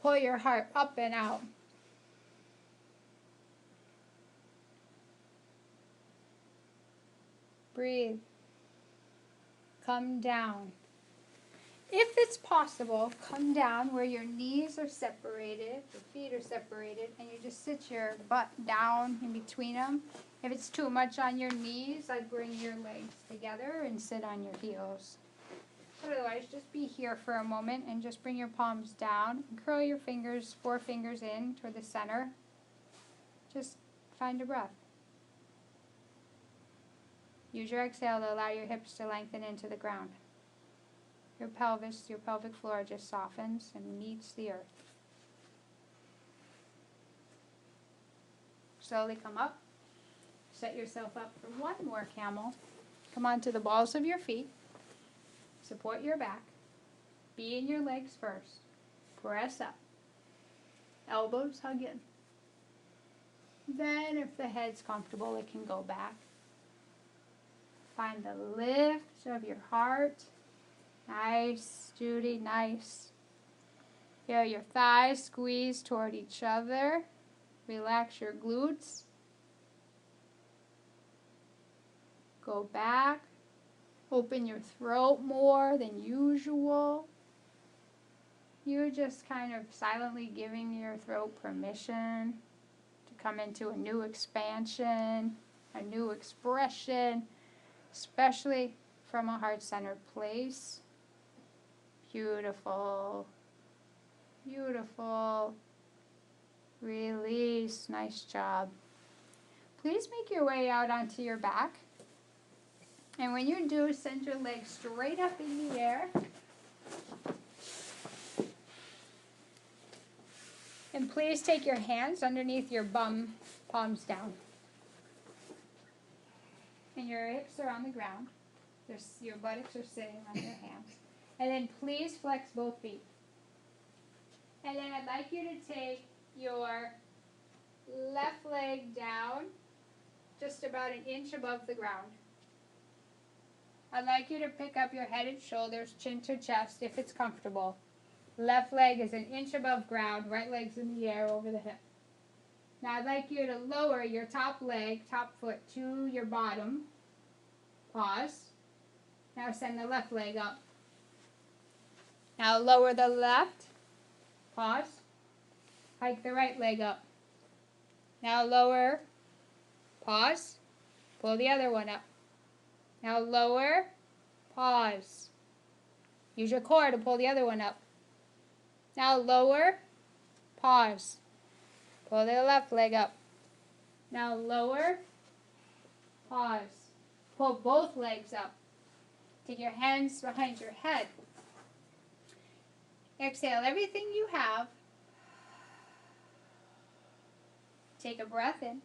Pull your heart up and out. Breathe. Come down. If it's possible, come down where your knees are separated, your feet are separated, and you just sit your butt down in between them. If it's too much on your knees, I'd bring your legs together and sit on your heels. Otherwise, just be here for a moment and just bring your palms down and curl your fingers, 4 fingers in toward the center. Just find a breath. Use your exhale to allow your hips to lengthen into the ground. Your pelvis, your pelvic floor just softens and meets the earth. Slowly come up. Set yourself up for one more camel. Come onto the balls of your feet. Support your back. Be in your legs first. Press up. Elbows hug in. Then if the head's comfortable, it can go back. Find the lift of your heart. Nice, Judy, nice. Feel your thighs squeeze toward each other. Relax your glutes. Go back. Open your throat more than usual. You're just kind of silently giving your throat permission to come into a new expansion, a new expression, especially from a heart-centered place. Beautiful. Beautiful. Release. Nice job. Please make your way out onto your back. And when you do, send your legs straight up in the air. And please take your hands underneath your bum, palms down. And your hips are on the ground. Your buttocks are sitting on your hands. And then please flex both feet. And then I'd like you to take your left leg down just about an inch above the ground. I'd like you to pick up your head and shoulders, chin to chest, if it's comfortable. Left leg is an inch above ground, right leg's in the air over the hip. Now I'd like you to lower your top leg, top foot to your bottom. Pause. Now send the left leg up. Now lower the left. Pause. Hike the right leg up. Now lower. Pause. Pull the other one up. Now lower. Pause. Use your core to pull the other one up. Now lower. Pause. Pull the left leg up. Now lower, pause. Pull both legs up. Take your hands behind your head. Exhale everything you have. Take a breath in.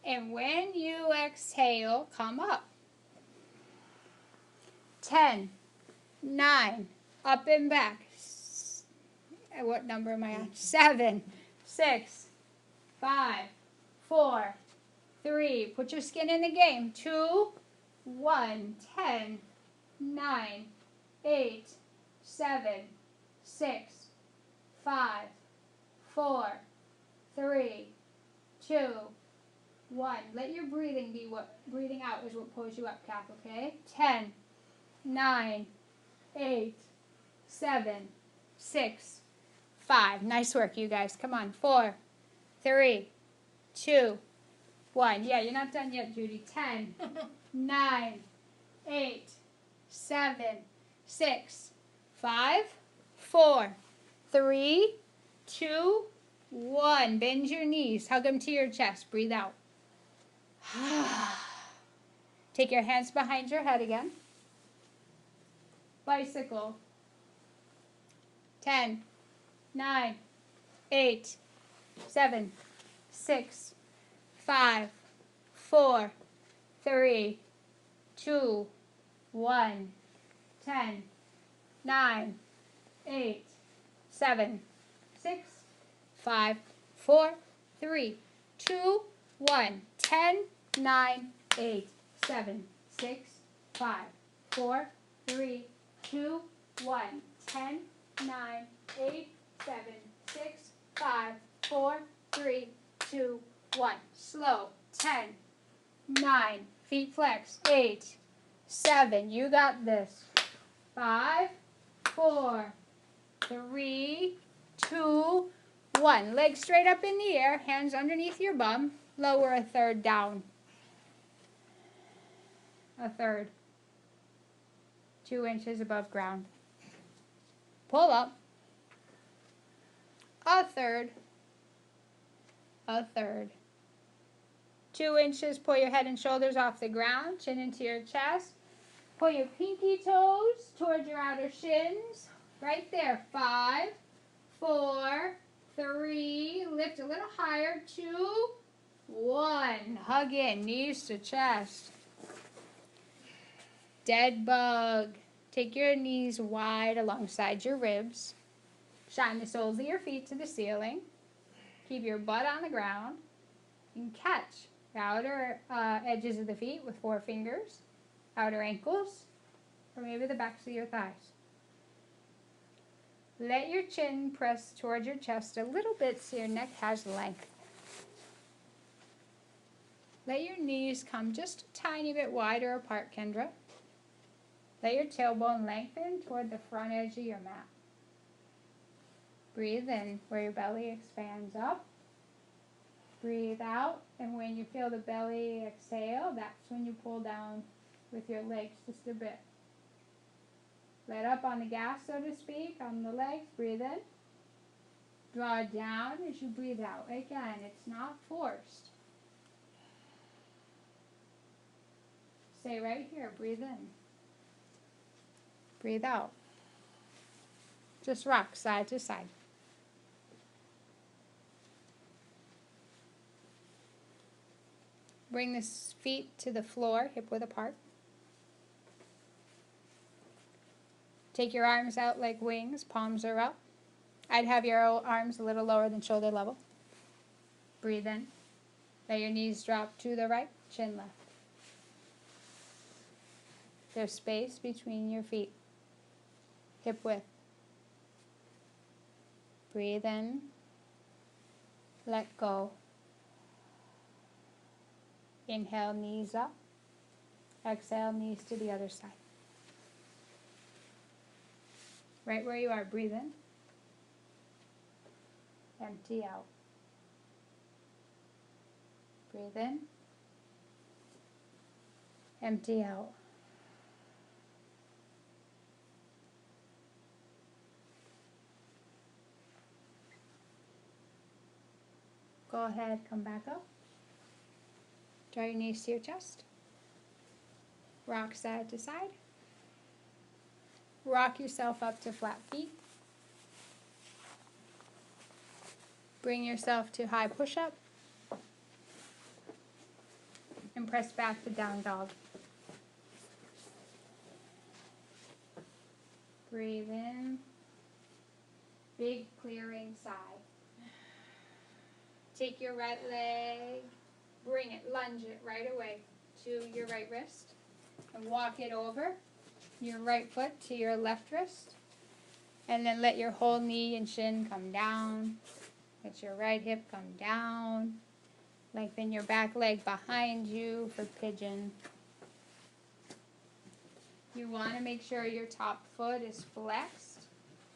And when you exhale, come up. 10, 9, up and back. What number am I on? 7, 6, 5, 4, 3. Put your skin in the game. 2, 1, 10, 9, 8, 7, 6, 5, 4, 3, 2, 1. Let your breathing be what breathing out is what pulls you up, Kath, okay? 10, 9, 8, 7, 6, 5. Nice work, you guys. Come on. 4, 3, 2, 1. Yeah, you're not done yet, Judy. 10, 9, 8, 7, 6, 5, 4, 3, 2, 1. Bend your knees. Hug them to your chest. Breathe out. Take your hands behind your head again. Bicycle. 10, 9, 8, 7, 6, 5, 4, 3, 2, 1. 10, 9, 8, 7, 6, 5, 4, 3, 2, 1. 10, 9, 8, 7, 6, 5, 4, 3, 2, 1. 10, 9, 8, 7, 6, 5, 4, 3, 2, 1. Slow. 10, 9, feet flex. 8, 7, you got this. 5, 4, 3, 2, 1. Legs straight up in the air, hands underneath your bum. Lower a third down. A third. 2 inches above ground. Pull up. A third. A third. 2 inches, pull your head and shoulders off the ground, chin into your chest. Pull your pinky toes towards your outer shins. Right there. 5, 4, 3. Lift a little higher. 2, 1. Hug in. Knees to chest. Dead bug. Take your knees wide alongside your ribs. Shine the soles of your feet to the ceiling. Keep your butt on the ground. And catch the outer edges of the feet with 4 fingers. Outer ankles, or maybe the backs of your thighs. Let your chin press towards your chest a little bit so your neck has length. Let your knees come just a tiny bit wider apart, Kendra. Let your tailbone lengthen toward the front edge of your mat. Breathe in where your belly expands up. Breathe out, and when you feel the belly exhale, that's when you pull down with your legs just a bit. Let up on the gas, so to speak, on the legs. Breathe in. Draw down as you breathe out. Again, it's not forced. Stay right here. Breathe in. Breathe out. Just rock side to side. Bring the feet to the floor, hip width apart. Take your arms out like wings, palms are up. I'd have your arms a little lower than shoulder level. Breathe in. Let your knees drop to the right, chin left. There's space between your feet. Hip width. Breathe in. Let go. Inhale, knees up. Exhale, knees to the other side. Right where you are, breathe in. Empty out. Breathe in. Empty out. Go ahead, come back up. Draw your knees to your chest. Rock side to side. Rock yourself up to flat feet. Bring yourself to high push-up. And press back to down dog. Breathe in. Big clearing sigh. Take your right leg, bring it, lunge it right away to your right wrist. And walk it over your right foot to your left wrist. And then let your whole knee and shin come down. Let your right hip come down. Lengthen your back leg behind you for pigeon. You want to make sure your top foot is flexed,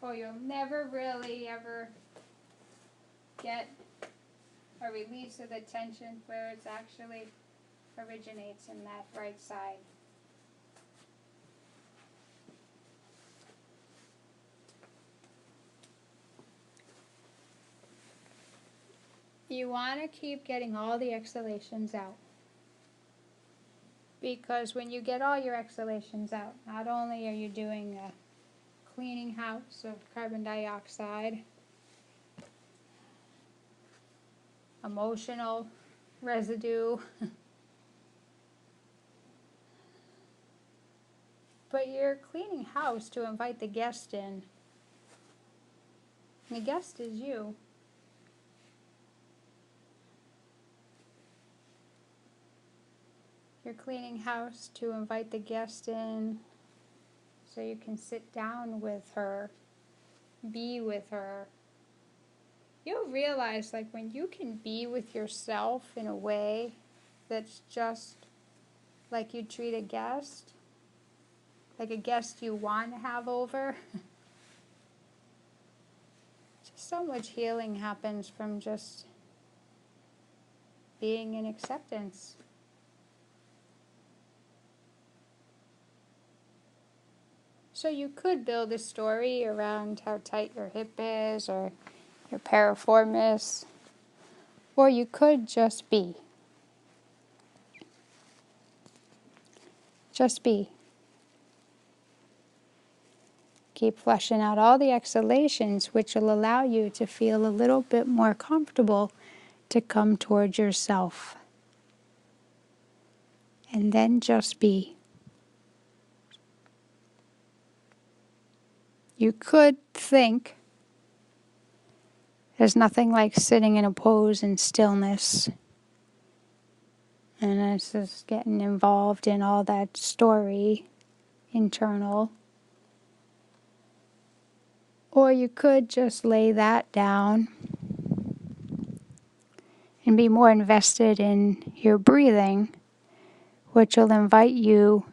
or you'll never really ever get a release of the tension where it actually originates in that right side. You want to keep getting all the exhalations out. Because when you get all your exhalations out, not only are you doing a cleaning house of carbon dioxide, emotional residue, but you're cleaning house to invite the guest in. The guest is you. You're cleaning house to invite the guest in so you can sit down with her, be with her. You'll realize, like, when you can be with yourself in a way that's just like you treat a guest, like a guest you want to have over. Just so much healing happens from just being in acceptance. So you could build a story around how tight your hip is or your piriformis, or you could just be. Just be. Keep flushing out all the exhalations, which will allow you to feel a little bit more comfortable to come towards yourself. And then just be. You could think there's nothing like sitting in a pose in stillness. And it's just getting involved in all that story, internal. Or you could just lay that down and be more invested in your breathing, which will invite you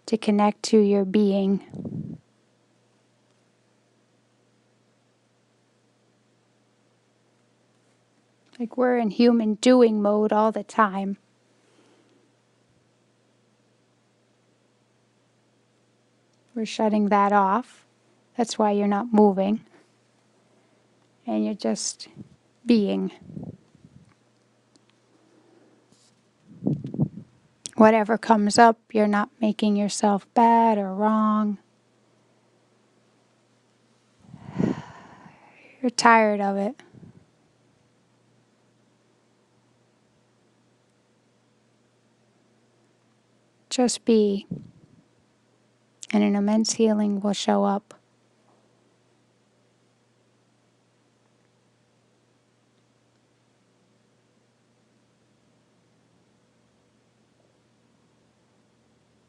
to connect to your being. Like we're in human doing mode all the time. We're shutting that off. That's why you're not moving. And you're just being. Whatever comes up, you're not making yourself bad or wrong. You're tired of it. Just be. And an immense healing will show up.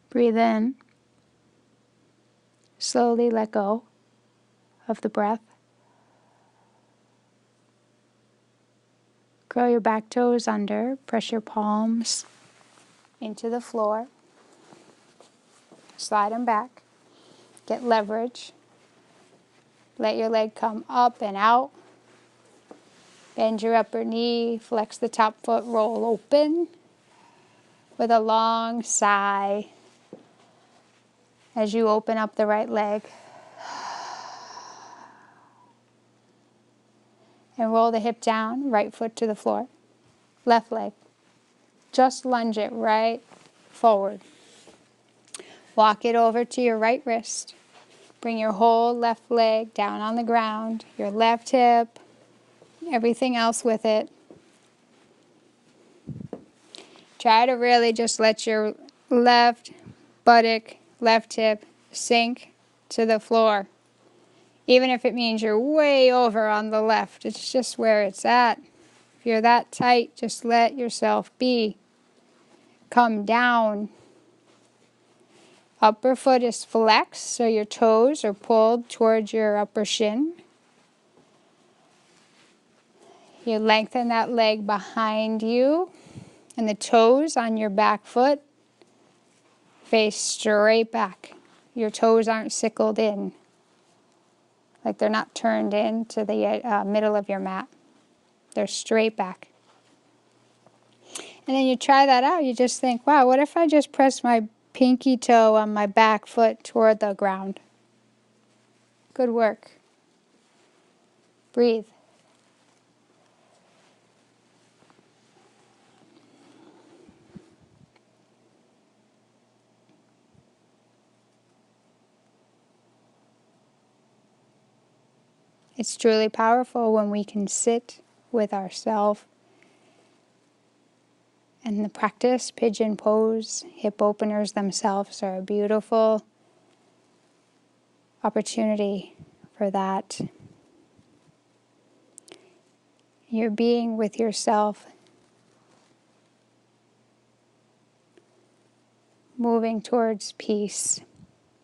Breathe in. Slowly let go of the breath. Curl your back toes under. Press your palms into the floor. Slide them back. Get leverage. Let your leg come up and out. Bend your upper knee. Flex the top foot. Roll open with a long sigh as you open up the right leg. And roll the hip down. Right foot to the floor. Left leg. just lunge it right forward. Walk it over to your right wrist. Bring your whole left leg down on the ground, your left hip, everything else with it. Try to really just let your left buttock, left hip sink to the floor. Even if it means you're way over on the left, it's just where it's at. If you're that tight, just let yourself be. Come down. Upper foot is flexed, so your toes are pulled towards your upper shin. You lengthen that leg behind you, and the toes on your back foot face straight back. Your toes aren't sickled in, like they're not turned into the middle of your mat. They're straight back. And then you try that out. You just think, wow, what if I just press my pinky toe on my back foot toward the ground? Good work. Breathe. It's truly powerful when we can sit with ourselves. And the practice, pigeon pose, hip openers themselves are a beautiful opportunity for that. You're being with yourself, moving towards peace.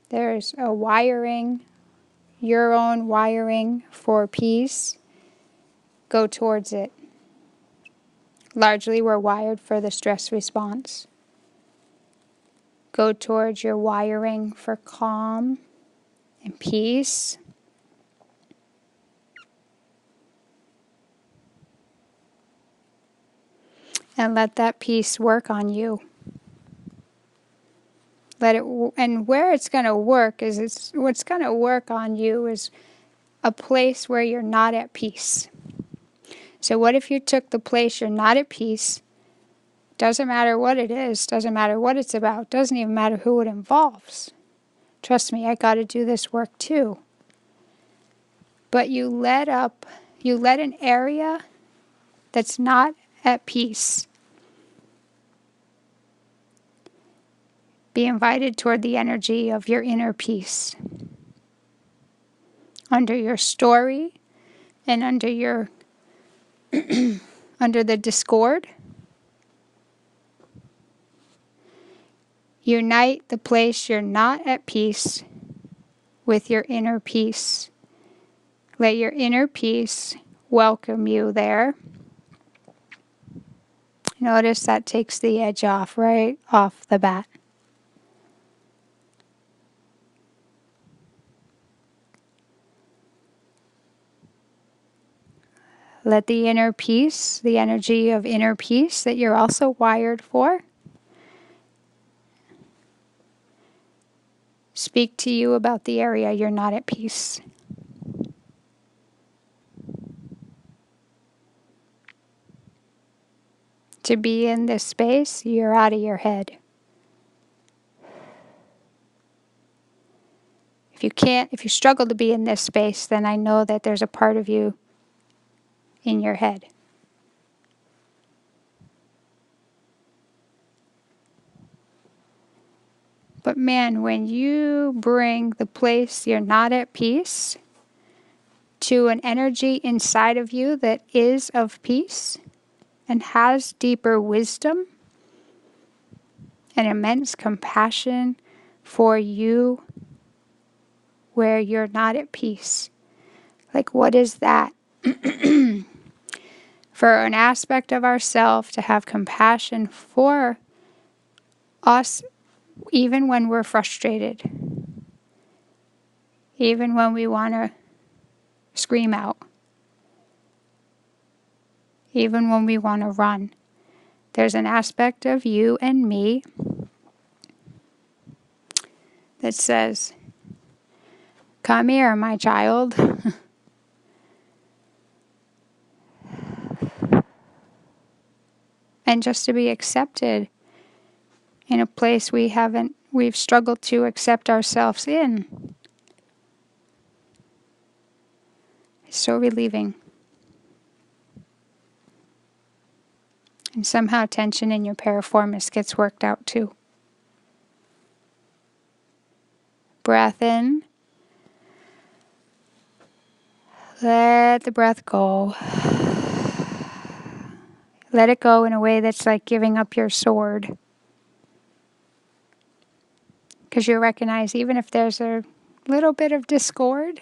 There's a wiring, your own wiring for peace. Go towards it. Largely, we're wired for the stress response. Go towards your wiring for calm and peace. And let that peace work on you. And where it's going to work is what's going to work on you is a place where you're not at peace. So what if you took the place you're not at peace? Doesn't matter what it is, doesn't matter what it's about, doesn't even matter who it involves. Trust me, I got to do this work too. But you let an area that's not at peace be invited toward the energy of your inner peace. Under your story and under your under the discord, unite the place you're not at peace with your inner peace. Let your inner peace welcome you there. Notice that takes the edge off right off the bat. Let the inner peace, the energy of inner peace that you're also wired for, speak to you about the area you're not at peace. To be in this space, you're out of your head. If you struggle to be in this space, then I know that there's a part of you in your head. But man, when you bring the place you're not at peace to an energy inside of you that is of peace and has deeper wisdom and immense compassion for you where you're not at peace. Like, what is that? For an aspect of ourself to have compassion for us even when we're frustrated, even when we want to scream out, even when we want to run. There's an aspect of you and me that says, "Come here, my child." and just to be accepted in a place we've struggled to accept ourselves in. It's so relieving. And somehow tension in your piriformis gets worked out too. Breath in. Let the breath go. Let it go in a way that's like giving up your sword. Because you recognize even if there's a little bit of discord,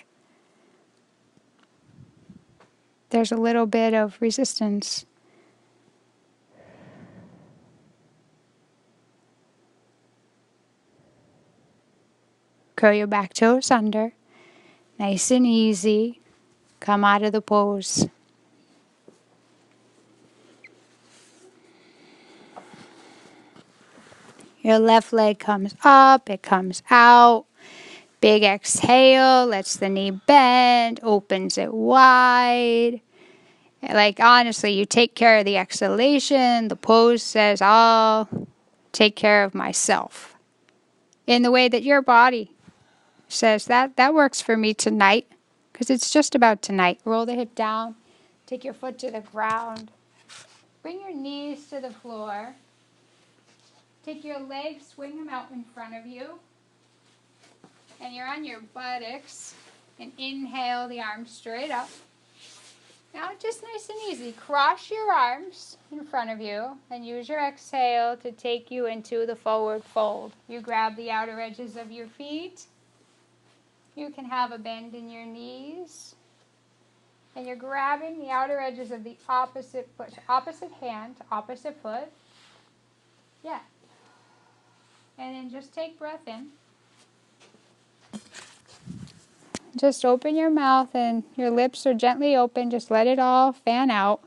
there's a little bit of resistance. Curl your back toes under. Nice and easy. Come out of the pose. Your left leg comes up, it comes out. Big exhale, lets the knee bend, opens it wide. Like honestly, you take care of the exhalation. The pose says, I'll take care of myself. In the way that your body says, that works for me tonight. Because it's just about tonight. Roll the hip down, take your foot to the ground. Bring your knees to the floor. Take your legs, swing them out in front of you. And you're on your buttocks. And inhale the arms straight up. Now just nice and easy. Cross your arms in front of you. And use your exhale to take you into the forward fold. You grab the outer edges of your feet. You can have a bend in your knees. And you're grabbing the outer edges of the opposite foot. Opposite hand to opposite foot. Yeah. And then just take breath in. Just open your mouth and your lips are gently open. Just let it all fan out.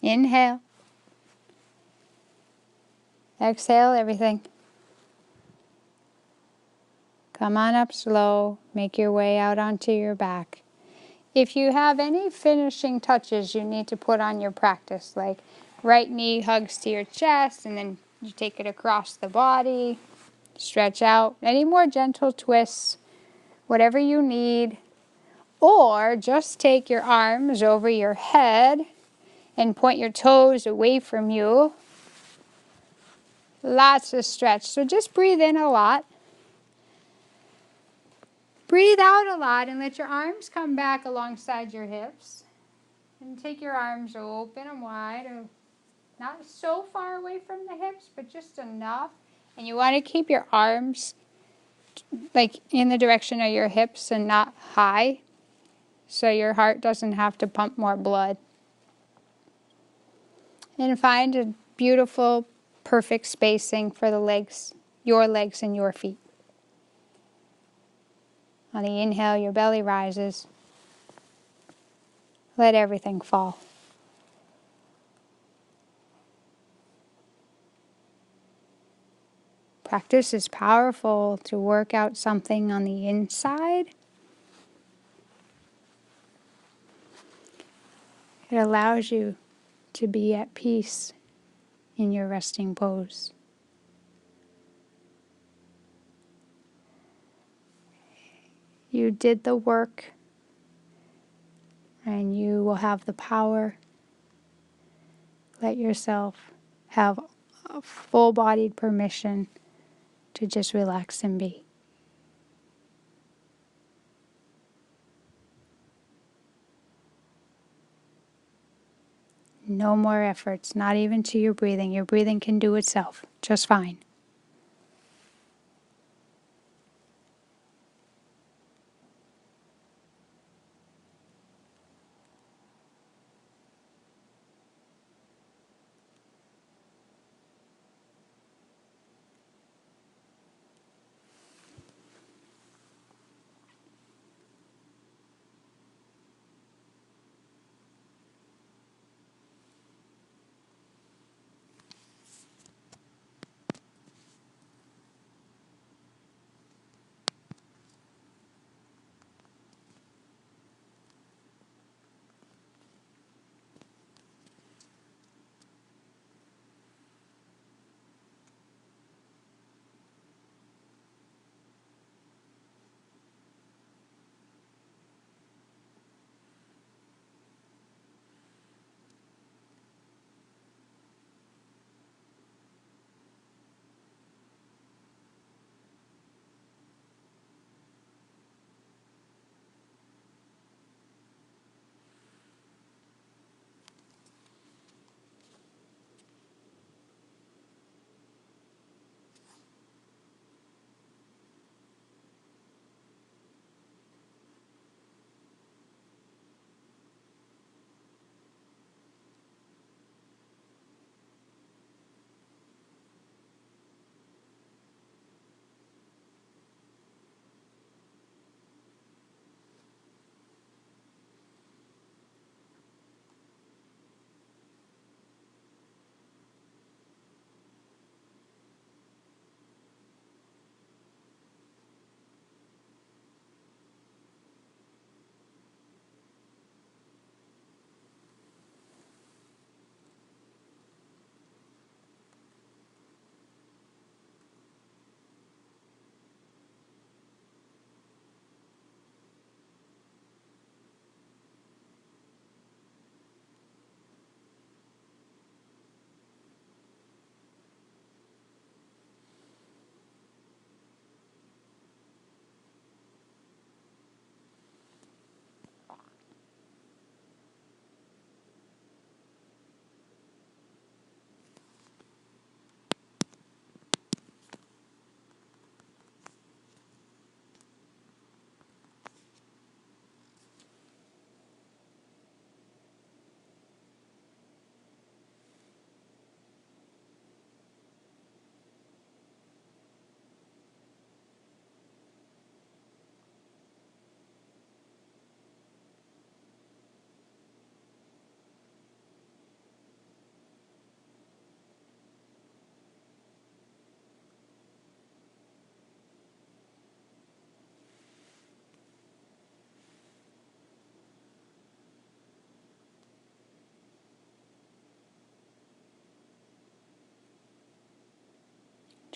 Inhale. Exhale everything. Come on up slow. Make your way out onto your back. If you have any finishing touches you need to put on your practice, like right knee hugs to your chest and then you take it across the body, stretch out, any more gentle twists, whatever you need. Or just take your arms over your head and point your toes away from you. Lots of stretch. So just breathe in a lot. Breathe out a lot and let your arms come back alongside your hips. And take your arms open and wide, or not so far away from the hips, but just enough. And you want to keep your arms like in the direction of your hips and not high, so your heart doesn't have to pump more blood. And find a beautiful, perfect spacing for the legs, your legs and your feet. On the inhale, your belly rises. Let everything fall. Practice is powerful to work out something on the inside. It allows you to be at peace in your resting pose. You did the work, and you will have the power. Let yourself have a full-bodied permission to just relax and be. No more efforts, not even to your breathing. Your breathing can do itself just fine.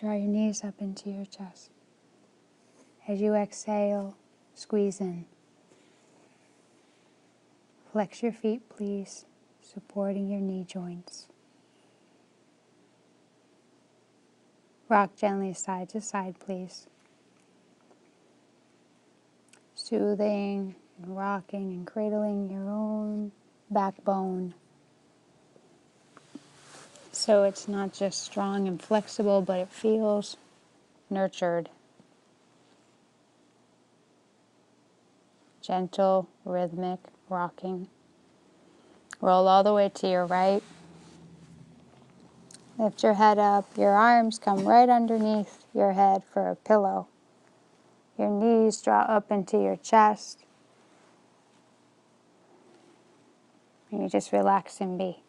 Draw your knees up into your chest. As you exhale, squeeze in. Flex your feet, please, supporting your knee joints. Rock gently side to side, please. Soothing and rocking and cradling your own backbone. So it's not just strong and flexible, but it feels nurtured. Gentle, rhythmic rocking. Roll all the way to your right. Lift your head up. Your arms come right underneath your head for a pillow. Your knees draw up into your chest. And you just relax and be.